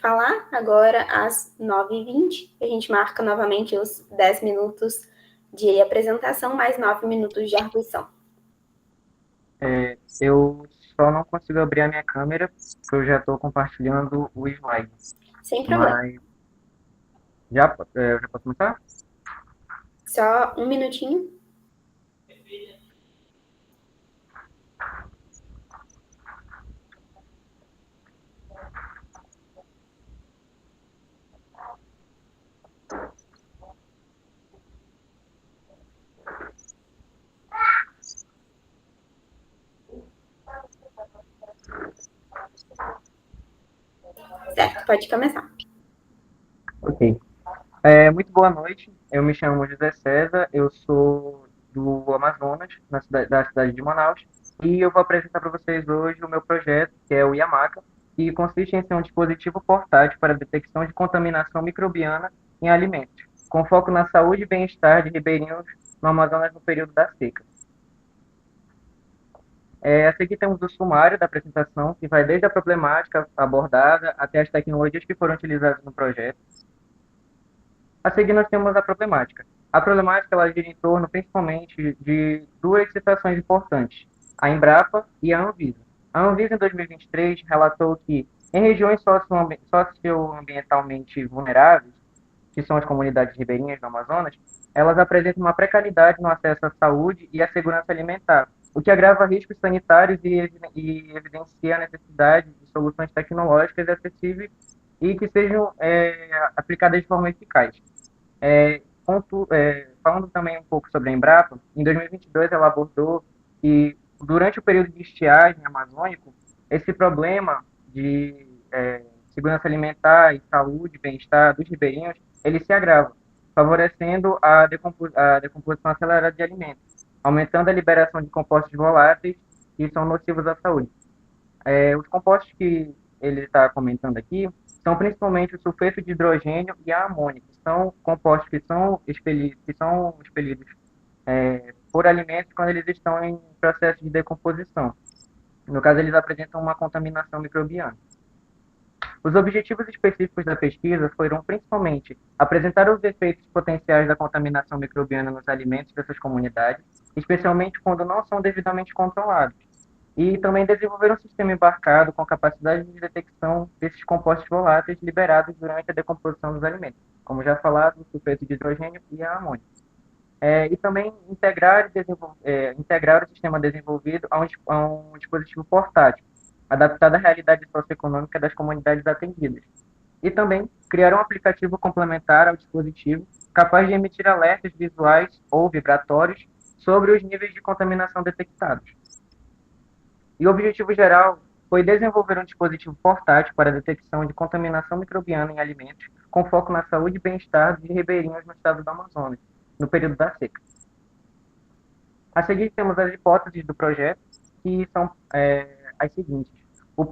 falar agora às 9h20. A gente marca novamente os 10 minutos de apresentação, mais 9 minutos de arguição. Eu só não consigo abrir a minha câmera, porque eu já estou compartilhando o slide. Sem problema. Mas já posso começar? Só 1 minutinho. Certo, pode começar. Ok. Muito boa noite. Eu me chamo José César, eu sou do Amazonas, da cidade de Manaus, e eu vou apresentar para vocês hoje o meu projeto, que é o Yamaca, que consiste em ser um dispositivo portátil para a detecção de contaminação microbiana em alimentos, com foco na saúde e bem-estar de ribeirinhos no Amazonas no período da seca. A seguir temos o sumário da apresentação, que vai desde a problemática abordada até as tecnologias que foram utilizadas no projeto. A seguir, nós temos a problemática. A problemática ela gira em torno, principalmente, de duas situações importantes, a Embrapa e a Anvisa. A Anvisa, em 2023, relatou que, em regiões socioambientalmente vulneráveis, que são as comunidades ribeirinhas do Amazonas, elas apresentam uma precariedade no acesso à saúde e à segurança alimentar, o que agrava riscos sanitários e evidencia a necessidade de soluções tecnológicas acessíveis e que sejam aplicadas de forma eficaz. Falando também um pouco sobre a Embrapa, em 2022 ela abordou que, durante o período de estiagem amazônico, esse problema de segurança alimentar e saúde, bem-estar dos ribeirinhos, ele se agrava, favorecendo a decomposição acelerada de alimentos, aumentando a liberação de compostos voláteis que são nocivos à saúde. Os compostos que ele está comentando aqui são principalmente o sulfeto de hidrogênio e a amônia, que são compostos que são expelidos por alimentos quando eles estão em processo de decomposição. No caso, eles apresentam uma contaminação microbiana. Os objetivos específicos da pesquisa foram principalmente apresentar os efeitos potenciais da contaminação microbiana nos alimentos dessas comunidades, especialmente quando não são devidamente controlados, e também desenvolver um sistema embarcado com capacidade de detecção desses compostos voláteis liberados durante a decomposição dos alimentos, como já falado, o sulfeto de hidrogênio e a amônia. E também integrar o sistema desenvolvido a um dispositivo portátil, adaptado à realidade socioeconômica das comunidades atendidas. E também criar um aplicativo complementar ao dispositivo capaz de emitir alertas visuais ou vibratórios sobre os níveis de contaminação detectados. E o objetivo geral foi desenvolver um dispositivo portátil para a detecção de contaminação microbiana em alimentos, com foco na saúde e bem-estar de ribeirinhos no estado do Amazonas, no período da seca. A seguir, temos as hipóteses do projeto, que são as seguintes. O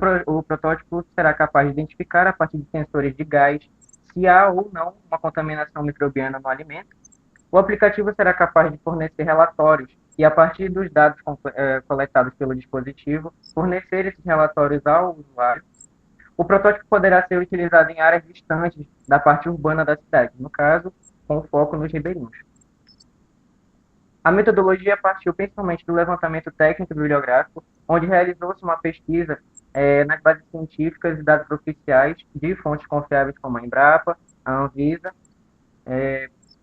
protótipo será capaz de identificar, a partir de sensores de gás, se há ou não uma contaminação microbiana no alimento. O aplicativo será capaz de fornecer relatórios e, a partir dos dados coletados pelo dispositivo, fornecer esses relatórios ao usuário. O protótipo poderá ser utilizado em áreas distantes da parte urbana da cidade, no caso, com foco nos ribeirinhos. A metodologia partiu principalmente do levantamento técnico e bibliográfico, onde realizou-se uma pesquisa nas bases científicas e dados oficiais de fontes confiáveis como a Embrapa, a Anvisa,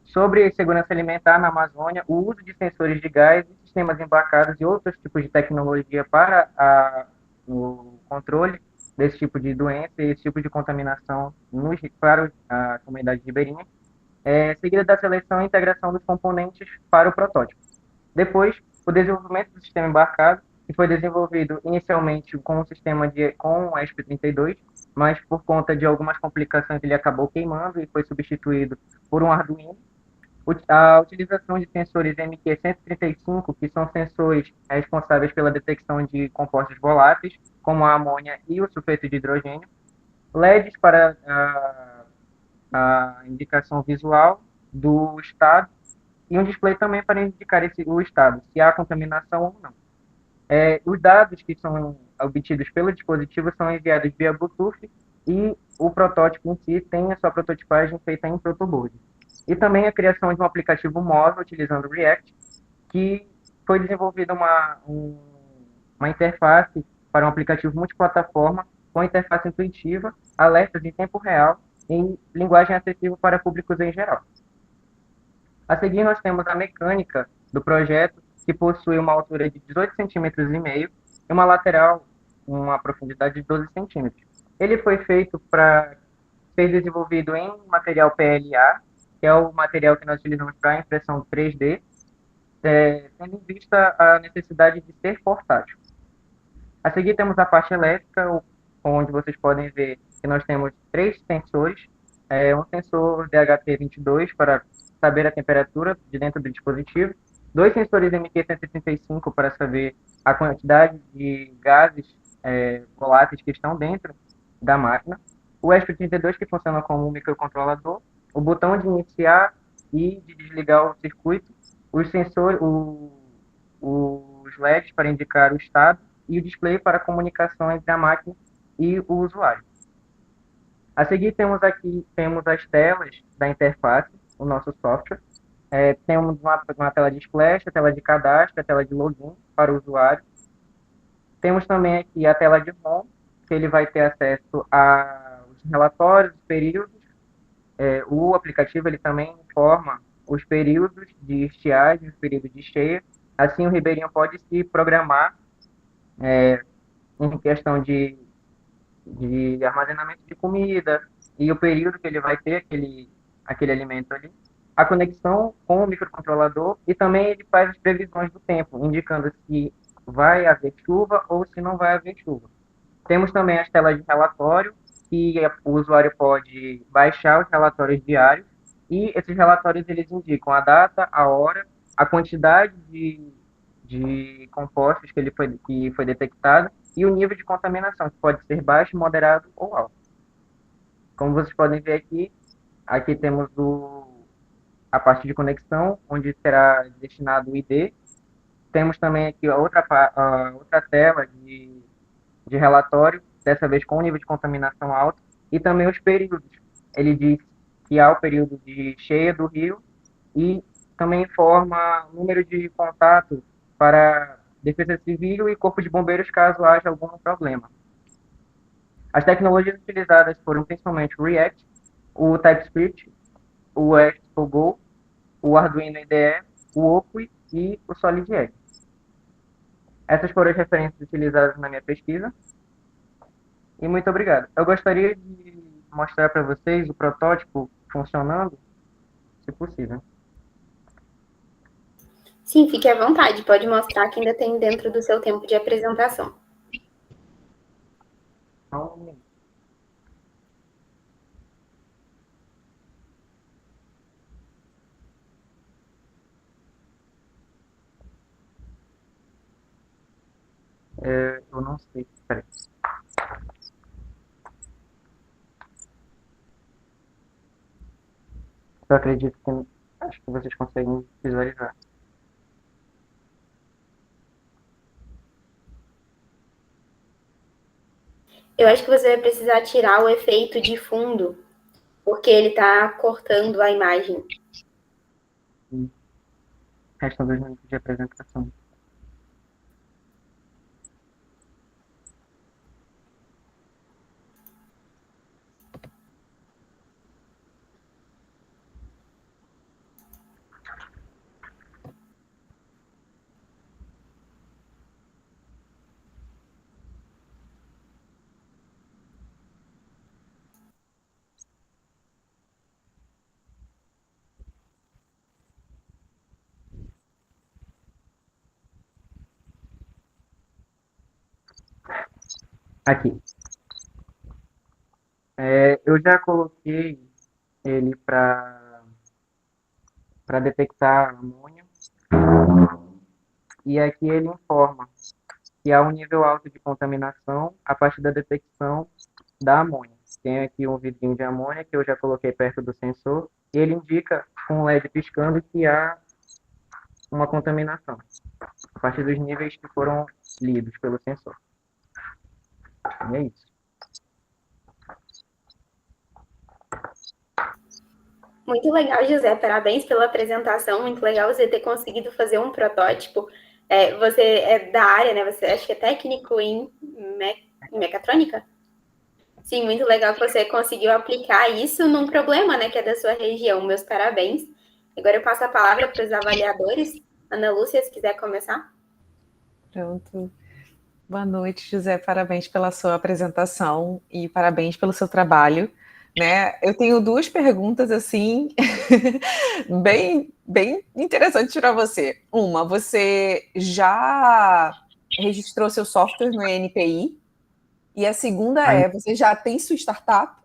sobre segurança alimentar na Amazônia, o uso de sensores de gás, sistemas embarcados e outros tipos de tecnologia para o controle desse tipo de doença e esse tipo de contaminação para a comunidade ribeirinha, seguida da seleção e integração dos componentes para o protótipo. Depois, o desenvolvimento do sistema embarcado, que foi desenvolvido inicialmente com com o ESP32, mas por conta de algumas complicações ele acabou queimando e foi substituído por um Arduino. A utilização de sensores MQ-135, que são sensores responsáveis pela detecção de compostos voláteis, como a amônia e o sulfeto de hidrogênio. LEDs para a indicação visual do estado e um display também para indicar o estado, se há contaminação ou não. Os dados que são obtidos pelo dispositivo são enviados via Bluetooth e o protótipo em si tem a sua prototipagem feita em protoboard. E também a criação de um aplicativo móvel utilizando React, que foi desenvolvida uma interface para um aplicativo multiplataforma com interface intuitiva, alertas em tempo real, em linguagem acessível para públicos em geral. A seguir, nós temos a mecânica do projeto, que possui uma altura de 18,5 centímetros e uma lateral, uma profundidade de 12 centímetros. Ele foi ser desenvolvido em material PLA, que é o material que nós utilizamos para impressão 3D, tendo em vista a necessidade de ser portátil. A seguir, temos a parte elétrica, onde vocês podem ver que nós temos 3 sensores, um sensor DHT22 para saber a temperatura de dentro do dispositivo, 2 sensores MQ135 para saber a quantidade de gases voláteis que estão dentro da máquina, o ESP32 que funciona como um microcontrolador, o botão de iniciar e de desligar o circuito, os sensores, os LEDs para indicar o estado e o display para comunicação entre a máquina e o usuário. A seguir temos as telas da interface, o nosso software. Temos uma tela de splash, a tela de cadastro, a tela de login para o usuário. Temos também aqui a tela de home, que ele vai ter acesso aos relatórios, os períodos. O aplicativo ele também informa os períodos de estiagem, os períodos de cheia. Assim, o ribeirinho pode se programar em questão de armazenamento de comida e o período que ele vai ter aquele alimento ali. A conexão com o microcontrolador e também ele faz as previsões do tempo, indicando se vai haver chuva ou se não vai haver chuva. Temos também as telas de relatório, que o usuário pode baixar os relatórios diários e esses relatórios eles indicam a data, a hora, a quantidade de compostos que foi detectado e o nível de contaminação, que pode ser baixo, moderado ou alto. Como vocês podem ver aqui temos a parte de conexão, onde será destinado o ID. Temos também aqui a outra tela de relatório, dessa vez com nível de contaminação alto, e também os períodos. Ele diz que há o período de cheia do rio e também informa o número de contato para Defesa Civil e Corpo de Bombeiros caso haja algum problema. As tecnologias utilizadas foram principalmente o React, o TypeScript, o Expo, o Arduino IDE, o Okui e o SolidEdge. Essas foram as referências utilizadas na minha pesquisa. E muito obrigado. Eu gostaria de mostrar para vocês o protótipo funcionando, se possível. Sim, fique à vontade. Pode mostrar que ainda tem dentro do seu tempo de apresentação. Eu não sei. Peraí. Eu acredito que acho que vocês conseguem visualizar. Eu acho que você vai precisar tirar o efeito de fundo, porque ele está cortando a imagem. Restam 2 minutos de apresentação. Aqui. Eu já coloquei ele para detectar amônia. E aqui ele informa que há um nível alto de contaminação a partir da detecção da amônia. Tem aqui um vidrinho de amônia que eu já coloquei perto do sensor. E ele indica com um LED piscando que há uma contaminação, a partir dos níveis que foram lidos pelo sensor. E é isso. Muito legal, José. Parabéns pela apresentação. Muito legal você ter conseguido fazer um protótipo. Você é da área, né? Você acho que é técnico em mecatrônica? Sim, muito legal que você conseguiu aplicar isso num problema, né, que é da sua região. Meus parabéns. Agora eu passo a palavra para os avaliadores. Ana Lúcia, se quiser começar. Pronto. Boa noite, José. Parabéns pela sua apresentação e parabéns pelo seu trabalho. Né? Eu tenho duas perguntas assim bem interessantes para você. Uma, você já registrou seu software no ENPI? E a segunda você já tem sua startup?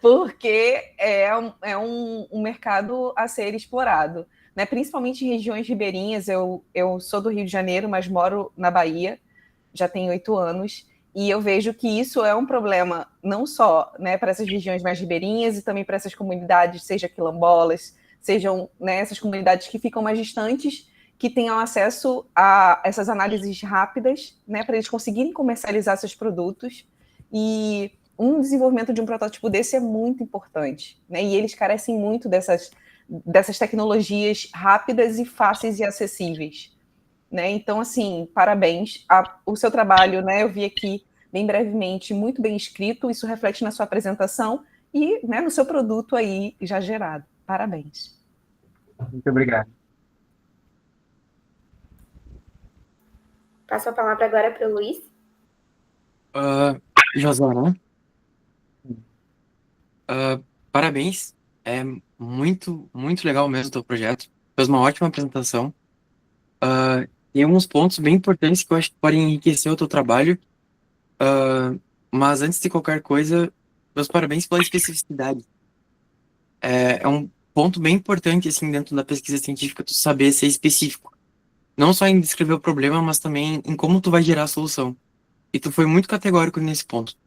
Porque é um mercado a ser explorado, né? Principalmente em regiões ribeirinhas. Eu sou do Rio de Janeiro, mas moro na Bahia, já tenho 8 anos, e eu vejo que isso é um problema não só, né, para essas regiões mais ribeirinhas e também para essas comunidades, seja quilombolas, sejam, né, essas comunidades que ficam mais distantes, que tenham acesso a essas análises rápidas, né, para eles conseguirem comercializar seus produtos. E um desenvolvimento de um protótipo desse é muito importante, né? E eles carecem muito dessas tecnologias rápidas e fáceis e acessíveis, né? Então, assim, parabéns. O seu trabalho, né, eu vi aqui bem brevemente, muito bem escrito, isso reflete na sua apresentação e, né, no seu produto aí já gerado. Parabéns. Muito obrigado. Passo a palavra agora para o Luiz. José, né? Parabéns. É muito legal mesmo o teu projeto. Fez uma ótima apresentação. Tem alguns pontos bem importantes que eu acho que podem enriquecer o teu trabalho. Mas antes de qualquer coisa, meus parabéns pela especificidade. É um ponto bem importante, assim, dentro da pesquisa científica, tu saber ser específico. Não só em descrever o problema, mas também em como tu vai gerar a solução. E tu foi muito categórico nesse ponto.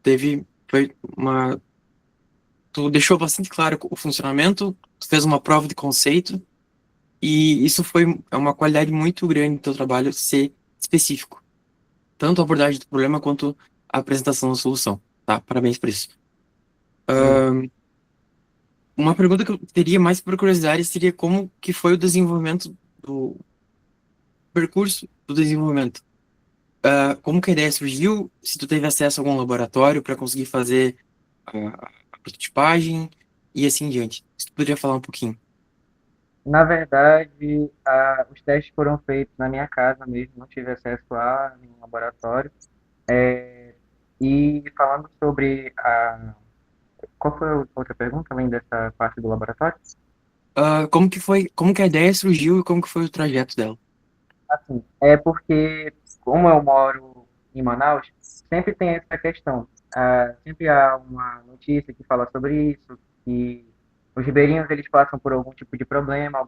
Tu deixou bastante claro o funcionamento, tu fez uma prova de conceito, e isso é uma qualidade muito grande do teu trabalho ser específico. Tanto a abordagem do problema quanto a apresentação da solução, tá? Parabéns por isso. Uma pergunta que eu teria mais por curiosidade seria como que foi o desenvolvimento do percurso do desenvolvimento. Como que a ideia surgiu? Se tu teve acesso a algum laboratório para conseguir fazer a prototipagem e assim em diante. Se tu poderia falar um pouquinho. Na verdade, os testes foram feitos na minha casa mesmo, não tive acesso a nenhum laboratório. E falando sobre qual foi a outra pergunta, além dessa parte do laboratório? Como que a ideia surgiu e como que foi o trajeto dela? Assim, é porque, como eu moro em Manaus, sempre tem essa questão. Sempre há uma notícia que fala sobre isso, que os ribeirinhos eles passam por algum tipo de problema.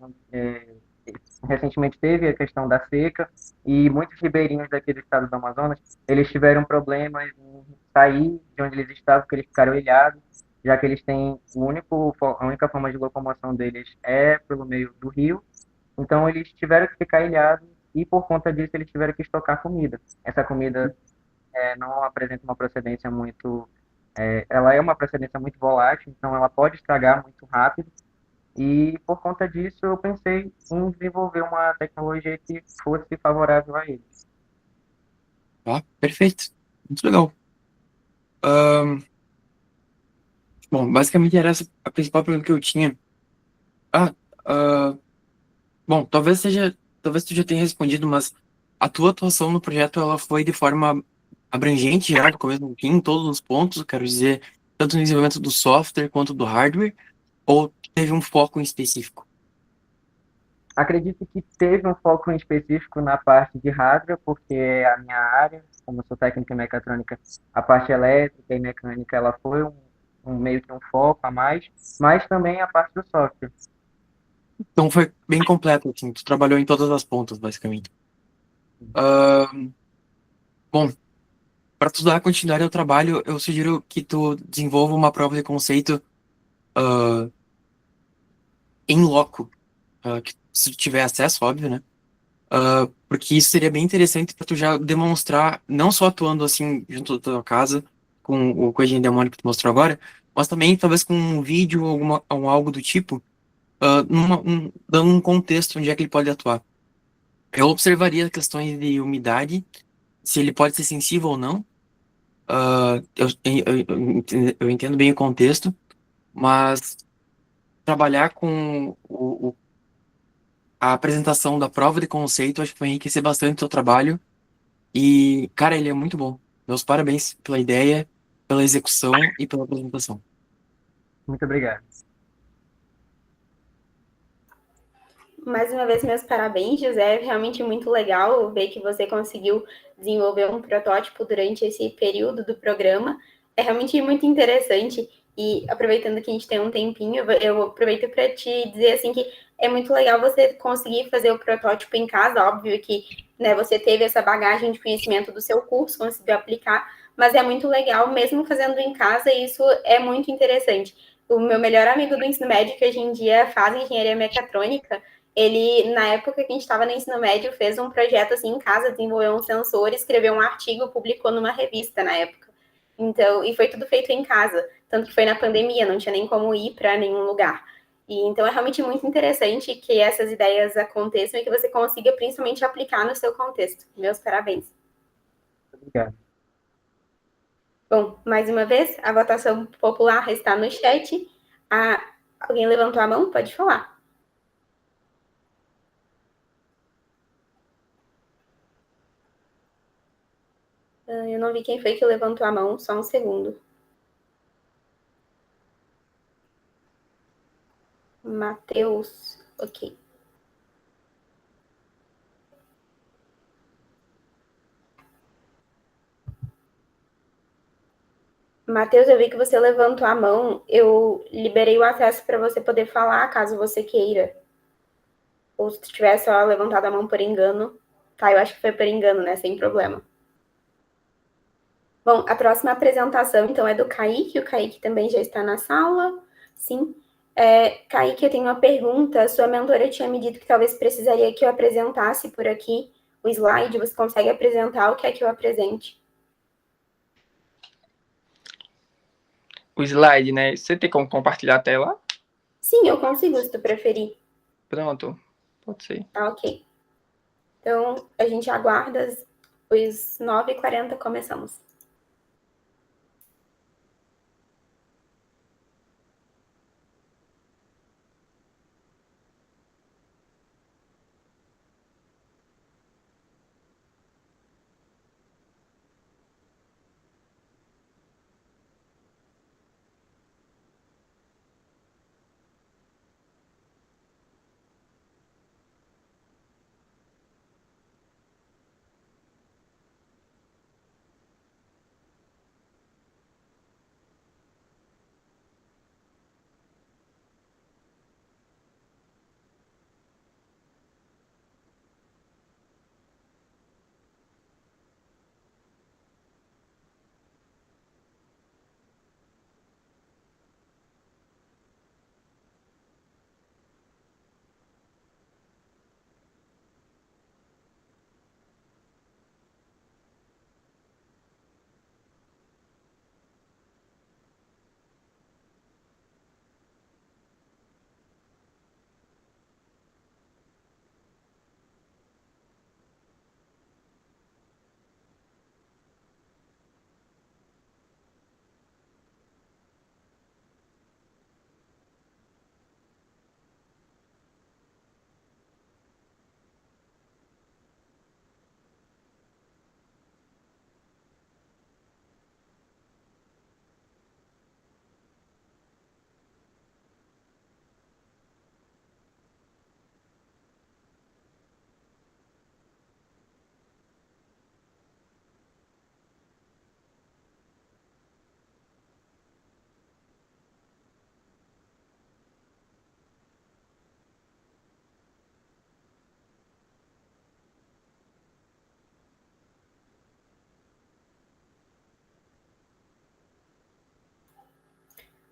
Recentemente teve a questão da seca e muitos ribeirinhos daqui do estado do Amazonas, eles tiveram problemas em sair de onde eles estavam, porque eles ficaram ilhados, já que eles têm a única forma de locomoção deles é pelo meio do rio. Então eles tiveram que ficar ilhados e por conta disso eles tiveram que estocar comida. Essa comida não apresenta uma procedência muito, ela é uma procedência muito volátil, então ela pode estragar muito rápido. E por conta disso eu pensei em desenvolver uma tecnologia que fosse favorável a eles. Perfeito. Muito legal. Bom, basicamente era essa a principal pergunta que eu tinha. Ah, ah, bom, talvez tu já tenha respondido, mas a tua atuação no projeto ela foi de forma abrangente, geral, do começo ao fim, em todos os pontos, quero dizer, tanto no desenvolvimento do software quanto do hardware, ou teve um foco em específico? Acredito que teve um foco em específico na parte de hardware, porque é a minha área, como eu sou técnico em mecatrônica, a parte elétrica e mecânica, ela foi meio que um foco a mais, mas também a parte do software. Então foi bem completo, assim, tu trabalhou em todas as pontas, basicamente. Bom, para tu dar continuidade ao trabalho, eu sugiro que tu desenvolva uma prova de conceito em loco. que se tu tiver acesso, óbvio, né? Porque isso seria bem interessante para tu já demonstrar, não só atuando assim junto da tua casa, com o Coelhinho Demônio que tu mostrou agora, mas também talvez com um vídeo ou algo do tipo, dando um contexto onde é que ele pode atuar. Eu observaria questões de umidade, se ele pode ser sensível ou não. Eu entendo bem o contexto, mas trabalhar com a apresentação da prova de conceito, acho que vai enriquecer bastante o teu trabalho. E, cara, ele é muito bom. Meus parabéns pela ideia, pela execução e pela apresentação. Muito obrigado. Mais uma vez, meus parabéns, José. É realmente muito legal ver que você conseguiu desenvolver um protótipo durante esse período do programa. É realmente muito interessante. E aproveitando que a gente tem um tempinho, eu aproveito para te dizer assim que é muito legal você conseguir fazer o protótipo em casa. Óbvio que, né, você teve essa bagagem de conhecimento do seu curso, conseguiu aplicar, mas é muito legal mesmo fazendo em casa, e isso é muito interessante. O meu melhor amigo do ensino médio, que hoje em dia faz engenharia mecatrônica, ele, na época que a gente estava no ensino médio, fez um projeto assim em casa, desenvolveu um sensor, escreveu um artigo, publicou numa revista na época. Então, e foi tudo feito em casa, tanto que foi na pandemia, não tinha nem como ir para nenhum lugar. E então é realmente muito interessante que essas ideias aconteçam e que você consiga principalmente aplicar no seu contexto. Meus parabéns. Obrigado. Bom, mais uma vez, a votação popular está no chat. Alguém levantou a mão? Pode falar. Eu não vi quem foi que levantou a mão, só um segundo. Matheus, ok. Matheus, eu vi que você levantou a mão. Eu liberei o acesso para você poder falar, caso você queira. Ou se tiver só levantado a mão por engano. Tá, eu acho que foi por engano, né? Sem problema. Bom, a próxima apresentação, então, é do Kaique. O Kaique também já está na sala. Sim. Kaique, eu tenho uma pergunta. Sua mentora tinha me dito que talvez precisaria que eu apresentasse por aqui o slide. Você consegue apresentar o que é que eu apresente? O slide, né? Você tem como compartilhar a tela? Sim, eu consigo, se tu preferir. Pronto, pode ser. Tá, ok. Então, a gente aguarda os 9h40, começamos.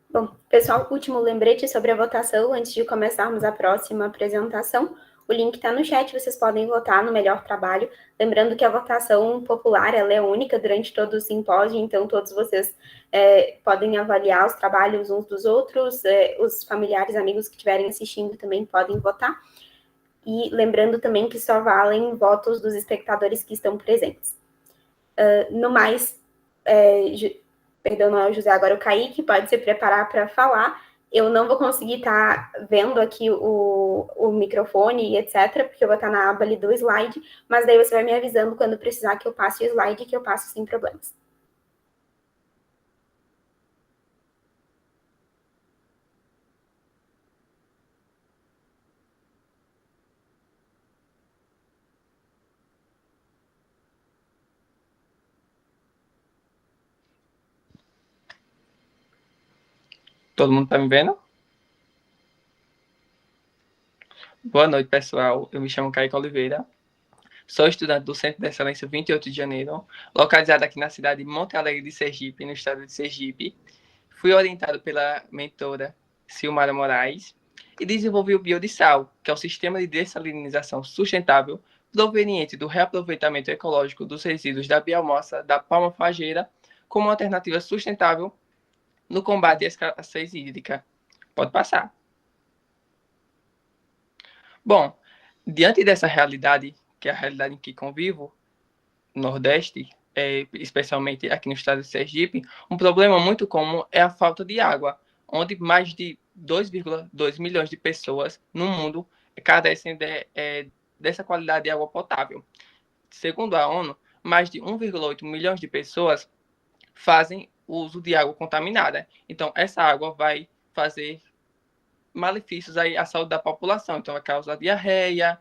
Bom, Pessoal, último lembrete sobre a votação antes de começarmos a próxima apresentação. O link está no chat, vocês podem votar no melhor trabalho. Lembrando que a votação popular ela é única durante todo o simpósio, então todos vocês podem avaliar os trabalhos uns dos outros, os familiares, amigos que estiverem assistindo também podem votar. E lembrando também que só valem votos dos espectadores que estão presentes. No mais, perdão, não é o José, agora o Kaique, pode se preparar para falar. Eu não vou conseguir estar vendo aqui o microfone e etc., porque eu vou estar na aba ali do slide, mas daí você vai me avisando quando precisar que eu passe o slide, que eu passo sem problemas. Todo mundo tá me vendo? Boa noite, pessoal. Eu me chamo Kaique Oliveira. Sou estudante do Centro de Excelência 28 de Janeiro, localizado aqui na cidade de Monte Alegre de Sergipe, no estado de Sergipe. Fui orientado pela mentora Silmara Moraes e desenvolvi o Biodissal, que é o sistema de dessalinização sustentável proveniente do reaproveitamento ecológico dos resíduos da biomassa da palma-fajeira como alternativa sustentável no combate à escassez hídrica. Pode passar. Bom, diante dessa realidade, que é a realidade em que convivo, no Nordeste, especialmente aqui no estado de Sergipe, um problema muito comum é a falta de água, onde mais de 2,2 milhões de pessoas no mundo carecem dessa qualidade de água potável. Segundo a ONU, mais de 1,8 milhões de pessoas fazem uso de água contaminada. Então, essa água vai fazer malefícios aí à saúde da população. Então, vai causar diarreia,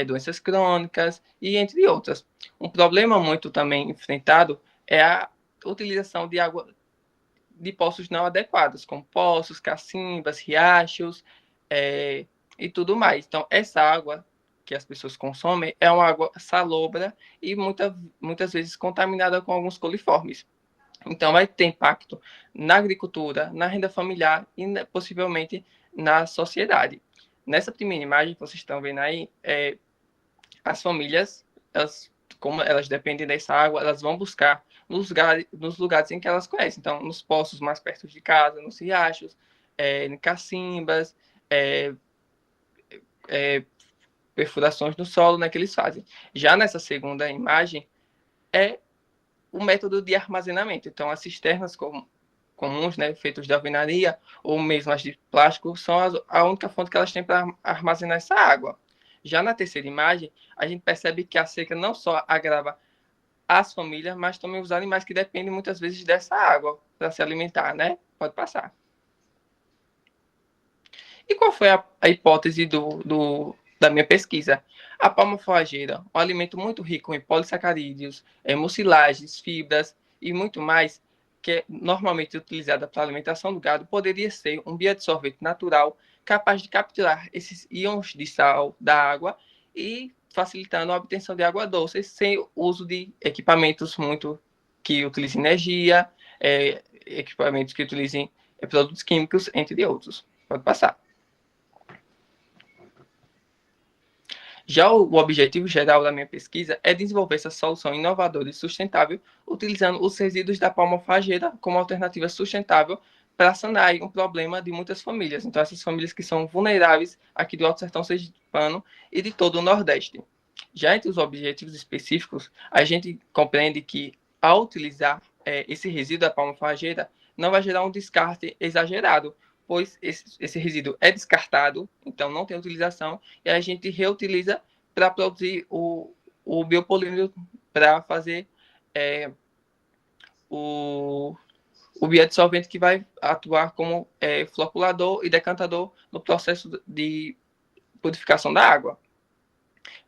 doenças crônicas e entre outras. Um problema muito também enfrentado é a utilização de água de poços não adequados, como poços, cacimbas, riachos e tudo mais. Então, essa água que as pessoas consomem é uma água salobra e muitas vezes contaminada com alguns coliformes. Então, vai ter impacto na agricultura, na renda familiar e possivelmente na sociedade. Nessa primeira imagem que vocês estão vendo aí, as famílias, como elas dependem dessa água, elas vão buscar nos lugares em que elas conhecem. Então, nos poços mais perto de casa, nos riachos, em cacimbas, perfurações no solo, né, que eles fazem. Já nessa segunda imagem, é o método de armazenamento. Então, as cisternas comuns, né, feitas de alvenaria, ou mesmo as de plástico, são a única fonte que elas têm para armazenar essa água. Já na terceira imagem, a gente percebe que a seca não só agrava as famílias, mas também os animais que dependem muitas vezes dessa água para se alimentar, né? Pode passar. E qual foi a hipótese da minha pesquisa? A palma-forrageira, um alimento muito rico em polissacarídeos, mucilagens, fibras e muito mais, que é normalmente utilizada para a alimentação do gado, poderia ser um bioabsorvente natural capaz de capturar esses íons de sal da água e facilitando a obtenção de água doce sem o uso de equipamentos que utilizem energia, equipamentos que utilizem produtos químicos, entre outros. Pode passar. Já o objetivo geral da minha pesquisa é desenvolver essa solução inovadora e sustentável, utilizando os resíduos da palma-fajeira como alternativa sustentável para sanar um problema de muitas famílias. Então, essas famílias que são vulneráveis aqui do Alto Sertão Sergipano e de todo o Nordeste. Já entre os objetivos específicos, a gente compreende que, ao utilizar esse resíduo da palma-fajeira, não vai gerar um descarte exagerado, pois esse resíduo é descartado, então não tem utilização, e a gente reutiliza para produzir o biopolímero para fazer o biodissolvente que vai atuar como floculador e decantador no processo de purificação da água.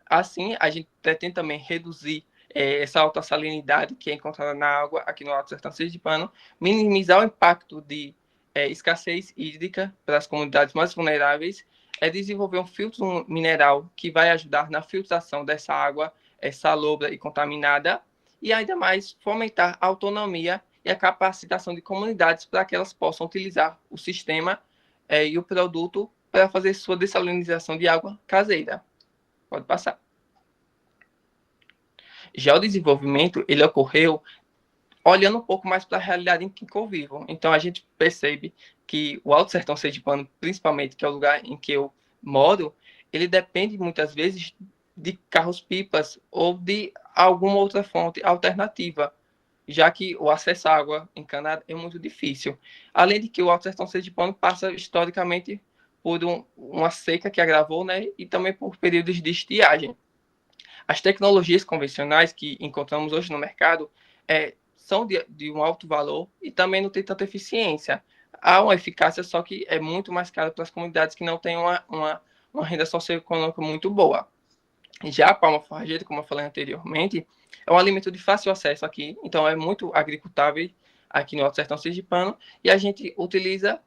Assim, a gente pretende também reduzir essa alta salinidade que é encontrada na água aqui no Alto Sertão Sergipano, minimizar o impacto de escassez hídrica para as comunidades mais vulneráveis, desenvolver um filtro mineral que vai ajudar na filtração dessa água salobra e contaminada, e ainda mais fomentar a autonomia e a capacitação de comunidades para que elas possam utilizar o sistema e o produto para fazer sua dessalinização de água caseira. Pode passar. Já o desenvolvimento, ele ocorreu olhando um pouco mais para a realidade em que convivo. Então, a gente percebe que o Alto Sertão Sergipano, principalmente, que é o lugar em que eu moro, ele depende muitas vezes de carros-pipas ou de alguma outra fonte alternativa, já que o acesso à água encanada é muito difícil. Além de que o Alto Sertão Sergipano passa historicamente por uma seca que agravou, né, e também por períodos de estiagem. As tecnologias convencionais que encontramos hoje no mercado são de um alto valor e também não tem tanta eficiência. Há uma eficácia, só que é muito mais caro para as comunidades que não têm uma renda socioeconômica muito boa. Já a palma forrageira, como eu falei anteriormente, é um alimento de fácil acesso aqui, então é muito agricultável aqui no Alto Sertão Sergipano, e a gente utiliza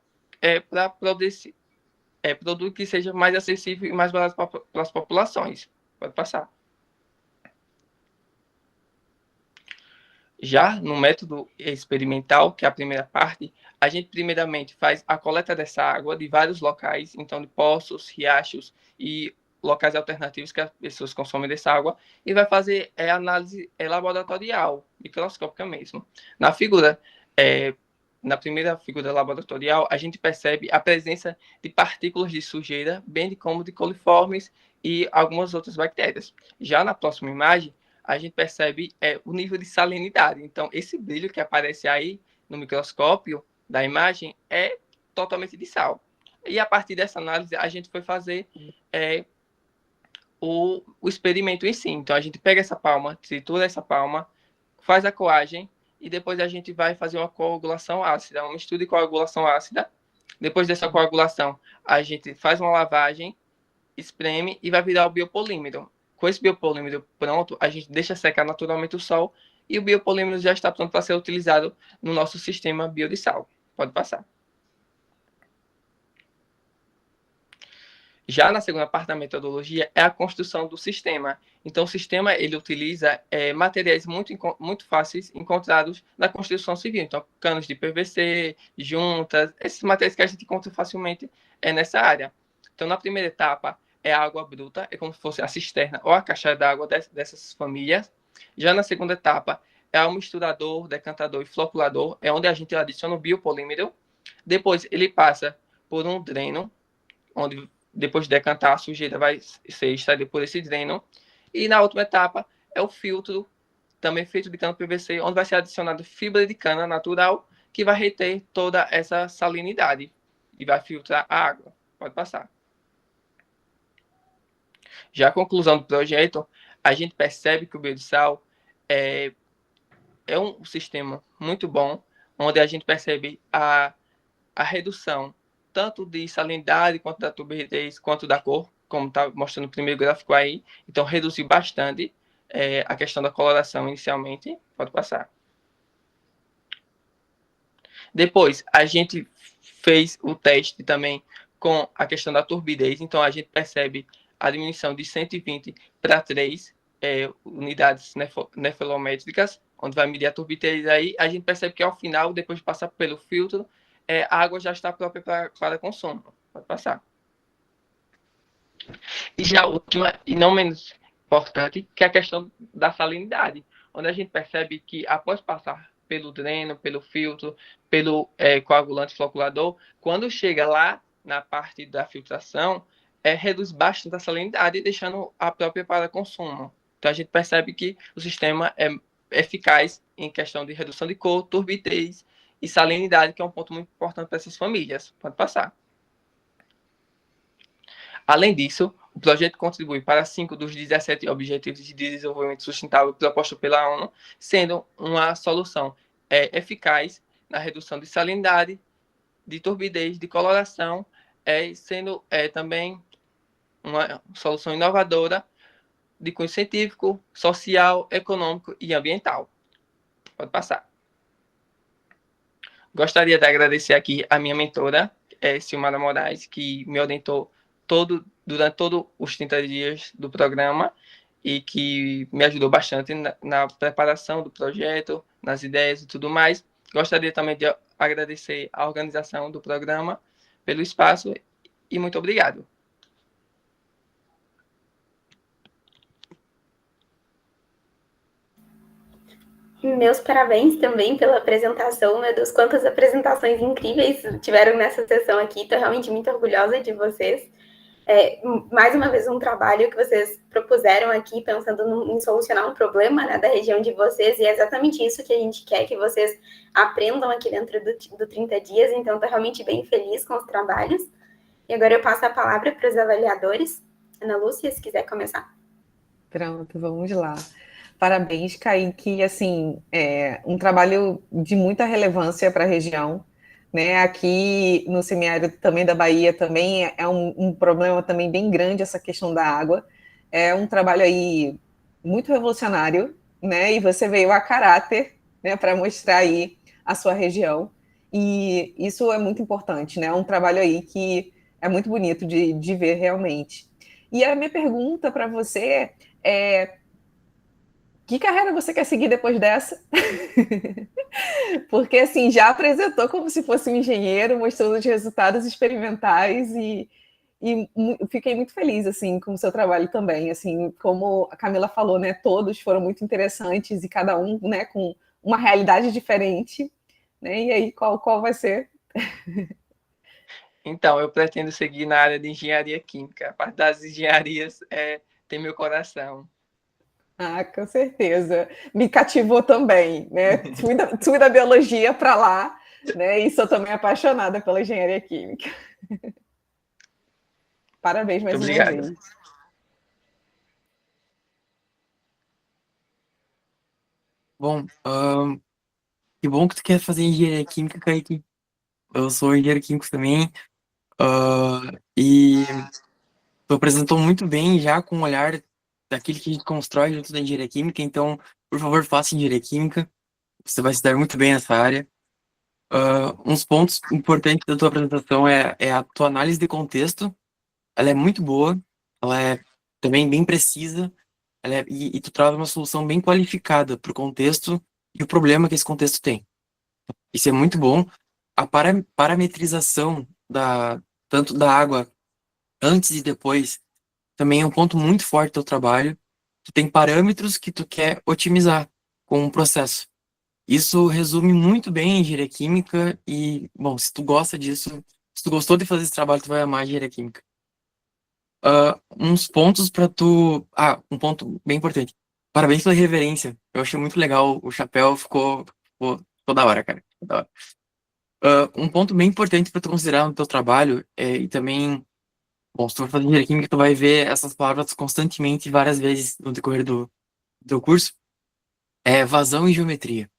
para produto que seja mais acessível e mais barato para as populações. Pode passar. Já no método experimental, que é a primeira parte, a gente primeiramente faz a coleta dessa água de vários locais, então de poços, riachos e locais alternativos que as pessoas consomem dessa água, e vai fazer análise laboratorial, microscópica mesmo. Na primeira figura laboratorial, a gente percebe a presença de partículas de sujeira, bem como de coliformes e algumas outras bactérias. Já na próxima imagem, a gente percebe o nível de salinidade. Então, esse brilho que aparece aí no microscópio da imagem é totalmente de sal. E a partir dessa análise, a gente foi fazer o experimento em si. Então, a gente pega essa palma, tritura essa palma, faz a coagem e depois a gente vai fazer uma coagulação ácida, uma mistura de coagulação ácida. Depois dessa coagulação, a gente faz uma lavagem, espreme e vai virar o biopolímero. Com esse biopolímero pronto, a gente deixa secar naturalmente o sol e o biopolímero já está pronto para ser utilizado no nosso sistema biodissal. Pode passar. Já na segunda parte da metodologia é a construção do sistema. Então, o sistema ele utiliza materiais muito fáceis encontrados na construção civil. Então, canos de PVC, juntas, esses materiais que a gente encontra facilmente nessa área. Então, na primeira etapa, é a água bruta, é como se fosse a cisterna ou a caixa d'água dessas famílias. Já na segunda etapa, é o misturador, decantador e floculador, é onde a gente adiciona o biopolímero. Depois, ele passa por um dreno, onde depois de decantar, a sujeira vai ser extraída por esse dreno. E na última etapa, é o filtro, também feito de cano PVC, onde vai ser adicionado fibra de cana natural, que vai reter toda essa salinidade e vai filtrar a água. Pode passar. Já a conclusão do projeto, a gente percebe que o biodissal é um sistema muito bom, onde a gente percebe a redução tanto de salinidade, quanto da turbidez, quanto da cor, como está mostrando o primeiro gráfico aí. Então, reduziu bastante a questão da coloração inicialmente. Pode passar. Depois, a gente fez o teste também com a questão da turbidez. Então, a gente percebe a diminuição de 120 para 3 unidades nefelométricas, onde vai medir a turbidez aí. A gente percebe que, ao final, depois de passar pelo filtro, a água já está própria para consumo. Pode passar. E já a última, e não menos importante, que é a questão da salinidade, onde a gente percebe que, após passar pelo dreno, pelo filtro, pelo coagulante floculador, quando chega lá na parte da filtração, reduz bastante a salinidade, deixando a própria para consumo. Então, a gente percebe que o sistema é eficaz em questão de redução de cor, turbidez e salinidade, que é um ponto muito importante para essas famílias. Pode passar. Além disso, o projeto contribui para 5 dos 17 Objetivos de Desenvolvimento Sustentável propostos pela ONU, sendo uma solução eficaz na redução de salinidade, de turbidez, de coloração, sendo também uma solução inovadora de cunho científico, social, econômico e ambiental. Pode passar. Gostaria de agradecer aqui a minha mentora, Silmara Moraes, que me orientou durante todos os 30 dias do programa e que me ajudou bastante na preparação do projeto, nas ideias e tudo mais. Gostaria também de agradecer a organização do programa pelo espaço e muito obrigado. Meus parabéns também pela apresentação, meu Deus, quantas apresentações incríveis tiveram nessa sessão aqui, estou realmente muito orgulhosa de vocês. Mais uma vez, um trabalho que vocês propuseram aqui, pensando em solucionar um problema, né, da região de vocês, e é exatamente isso que a gente quer que vocês aprendam aqui dentro do 30 dias, então estou realmente bem feliz com os trabalhos. E agora eu passo a palavra para os avaliadores. Ana Lúcia, se quiser começar. Pronto, vamos lá. Parabéns, Kaique. Assim, um trabalho de muita relevância para a região, né? Aqui no semiárido também da Bahia também é um problema também bem grande essa questão da água. É um trabalho aí muito revolucionário, né? E você veio a caráter, né, para mostrar aí a sua região. E isso é muito importante, né? É um trabalho aí que é muito bonito de ver realmente. E a minha pergunta para você é: que carreira você quer seguir depois dessa? Porque, assim, já apresentou como se fosse um engenheiro, mostrando os resultados experimentais e fiquei muito feliz, assim, com o seu trabalho também. Assim, como a Camila falou, né, todos foram muito interessantes e cada um, né, com uma realidade diferente, né? E aí, qual vai ser? Então, eu pretendo seguir na área de engenharia química. A parte das engenharias tem meu coração. Ah, com certeza. Me cativou também, né? Fui da biologia para lá, né? E sou também apaixonada pela engenharia química. Parabéns mais uma Obrigado. vez. Bom, que bom que tu quer fazer engenharia química, Kaique. Eu sou engenheiro químico também. E tu apresentou muito bem já com o olhar daquele que a gente constrói junto da engenharia química. Então, por favor, faça engenharia química. Você vai se dar muito bem nessa área. Uns pontos importantes da tua apresentação é a tua análise de contexto. Ela é muito boa. Ela é também bem precisa. E tu traz uma solução bem qualificada para o contexto e o problema que esse contexto tem. Isso é muito bom. A parametrização tanto da água antes e depois também é um ponto muito forte do teu trabalho. Tu tem parâmetros que tu quer otimizar com o processo. Isso resume muito bem a engenharia química e, bom, se tu gosta disso, se tu gostou de fazer esse trabalho, tu vai amar a engenharia química. Uns pontos para tu... um ponto bem importante. Parabéns pela reverência. Eu achei muito legal. O chapéu ficou da hora, cara. Ficou da hora. Um ponto bem importante para tu considerar no teu trabalho e também, bom, se tu for fazer engenharia química, tu vai ver essas palavras constantemente, várias vezes no decorrer do teu curso, é vazão e geometria.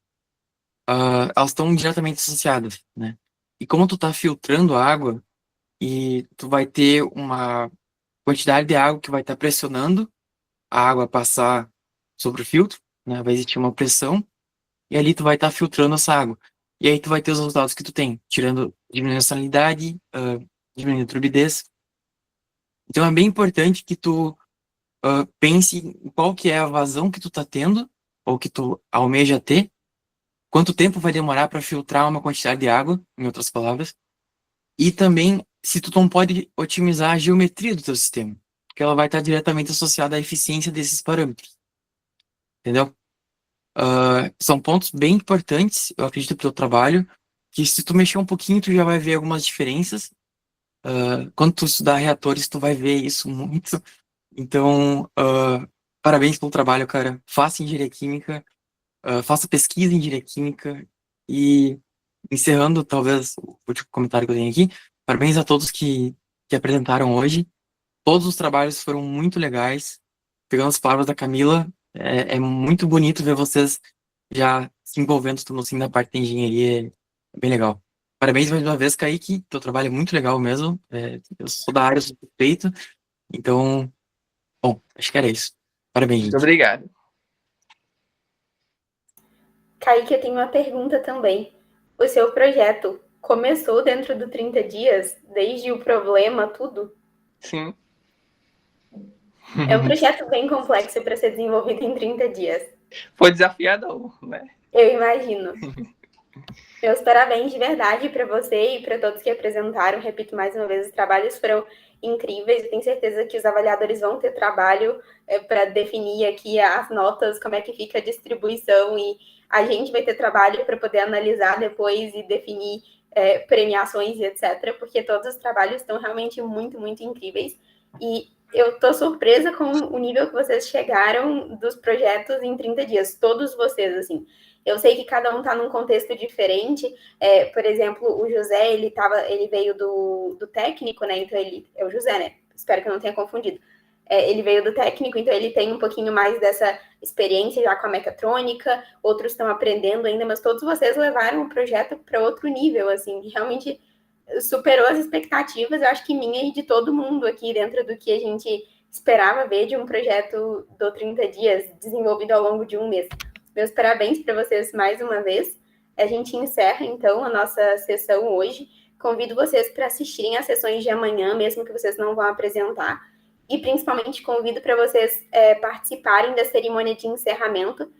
Elas estão diretamente associadas, né? E como tu tá filtrando a água e tu vai ter uma quantidade de água que vai estar pressionando a água passar sobre o filtro, né? Vai existir uma pressão e ali tu vai estar filtrando essa água. E aí tu vai ter os resultados que tu tem, diminuindo a salinidade, diminuindo a turbidez. Então é bem importante que tu pense em qual que é a vazão que tu tá tendo, ou que tu almeja ter, quanto tempo vai demorar para filtrar uma quantidade de água, em outras palavras, e também se tu não pode otimizar a geometria do teu sistema, porque ela vai estar diretamente associada à eficiência desses parâmetros. Entendeu? São pontos bem importantes, eu acredito, para o teu trabalho, que se tu mexer um pouquinho, tu já vai ver algumas diferenças. Quando tu estudar reatores, tu vai ver isso muito. Então, parabéns pelo trabalho, cara. Faça engenharia química, faça pesquisa em engenharia química e, encerrando, talvez, o último comentário que eu tenho aqui, parabéns a todos que apresentaram hoje. Todos os trabalhos foram muito legais. Pegando as palavras da Camila, é muito bonito ver vocês já se envolvendo assim, na parte da engenharia. É bem legal. Parabéns mais uma vez, Kaique. Teu trabalho é muito legal mesmo. Eu sou da área, sou suspeito. Então, bom, acho que era isso. Parabéns, Muito gente. obrigado. Kaique, eu tenho uma pergunta também. O seu projeto começou dentro do 30 dias, desde o problema, tudo? Sim. É um projeto bem complexo para ser desenvolvido em 30 dias. Foi desafiador, né? Eu imagino. Meus parabéns de verdade para você e para todos que apresentaram. Repito mais uma vez, os trabalhos foram incríveis. Eu tenho certeza que os avaliadores vão ter trabalho para definir aqui as notas, como é que fica a distribuição, e a gente vai ter trabalho para poder analisar depois e definir premiações e etc., porque todos os trabalhos estão realmente muito, muito incríveis. E eu estou surpresa com o nível que vocês chegaram dos projetos em 30 dias, todos vocês, assim. Eu sei que cada um está num contexto diferente. Por exemplo, o José, ele veio do técnico, né? Então ele é o José, né? Espero que eu não tenha confundido. Ele veio do técnico, então ele tem um pouquinho mais dessa experiência já com a mecatrônica. Outros estão aprendendo ainda, mas todos vocês levaram o projeto para outro nível, assim, realmente superou as expectativas, eu acho que minha e de todo mundo aqui, dentro do que a gente esperava ver de um projeto do 30 dias desenvolvido ao longo de um mês. Meus parabéns para vocês mais uma vez. A gente encerra, então, a nossa sessão hoje. Convido vocês para assistirem às sessões de amanhã, mesmo que vocês não vão apresentar. E, principalmente, convido para vocês participarem da cerimônia de encerramento.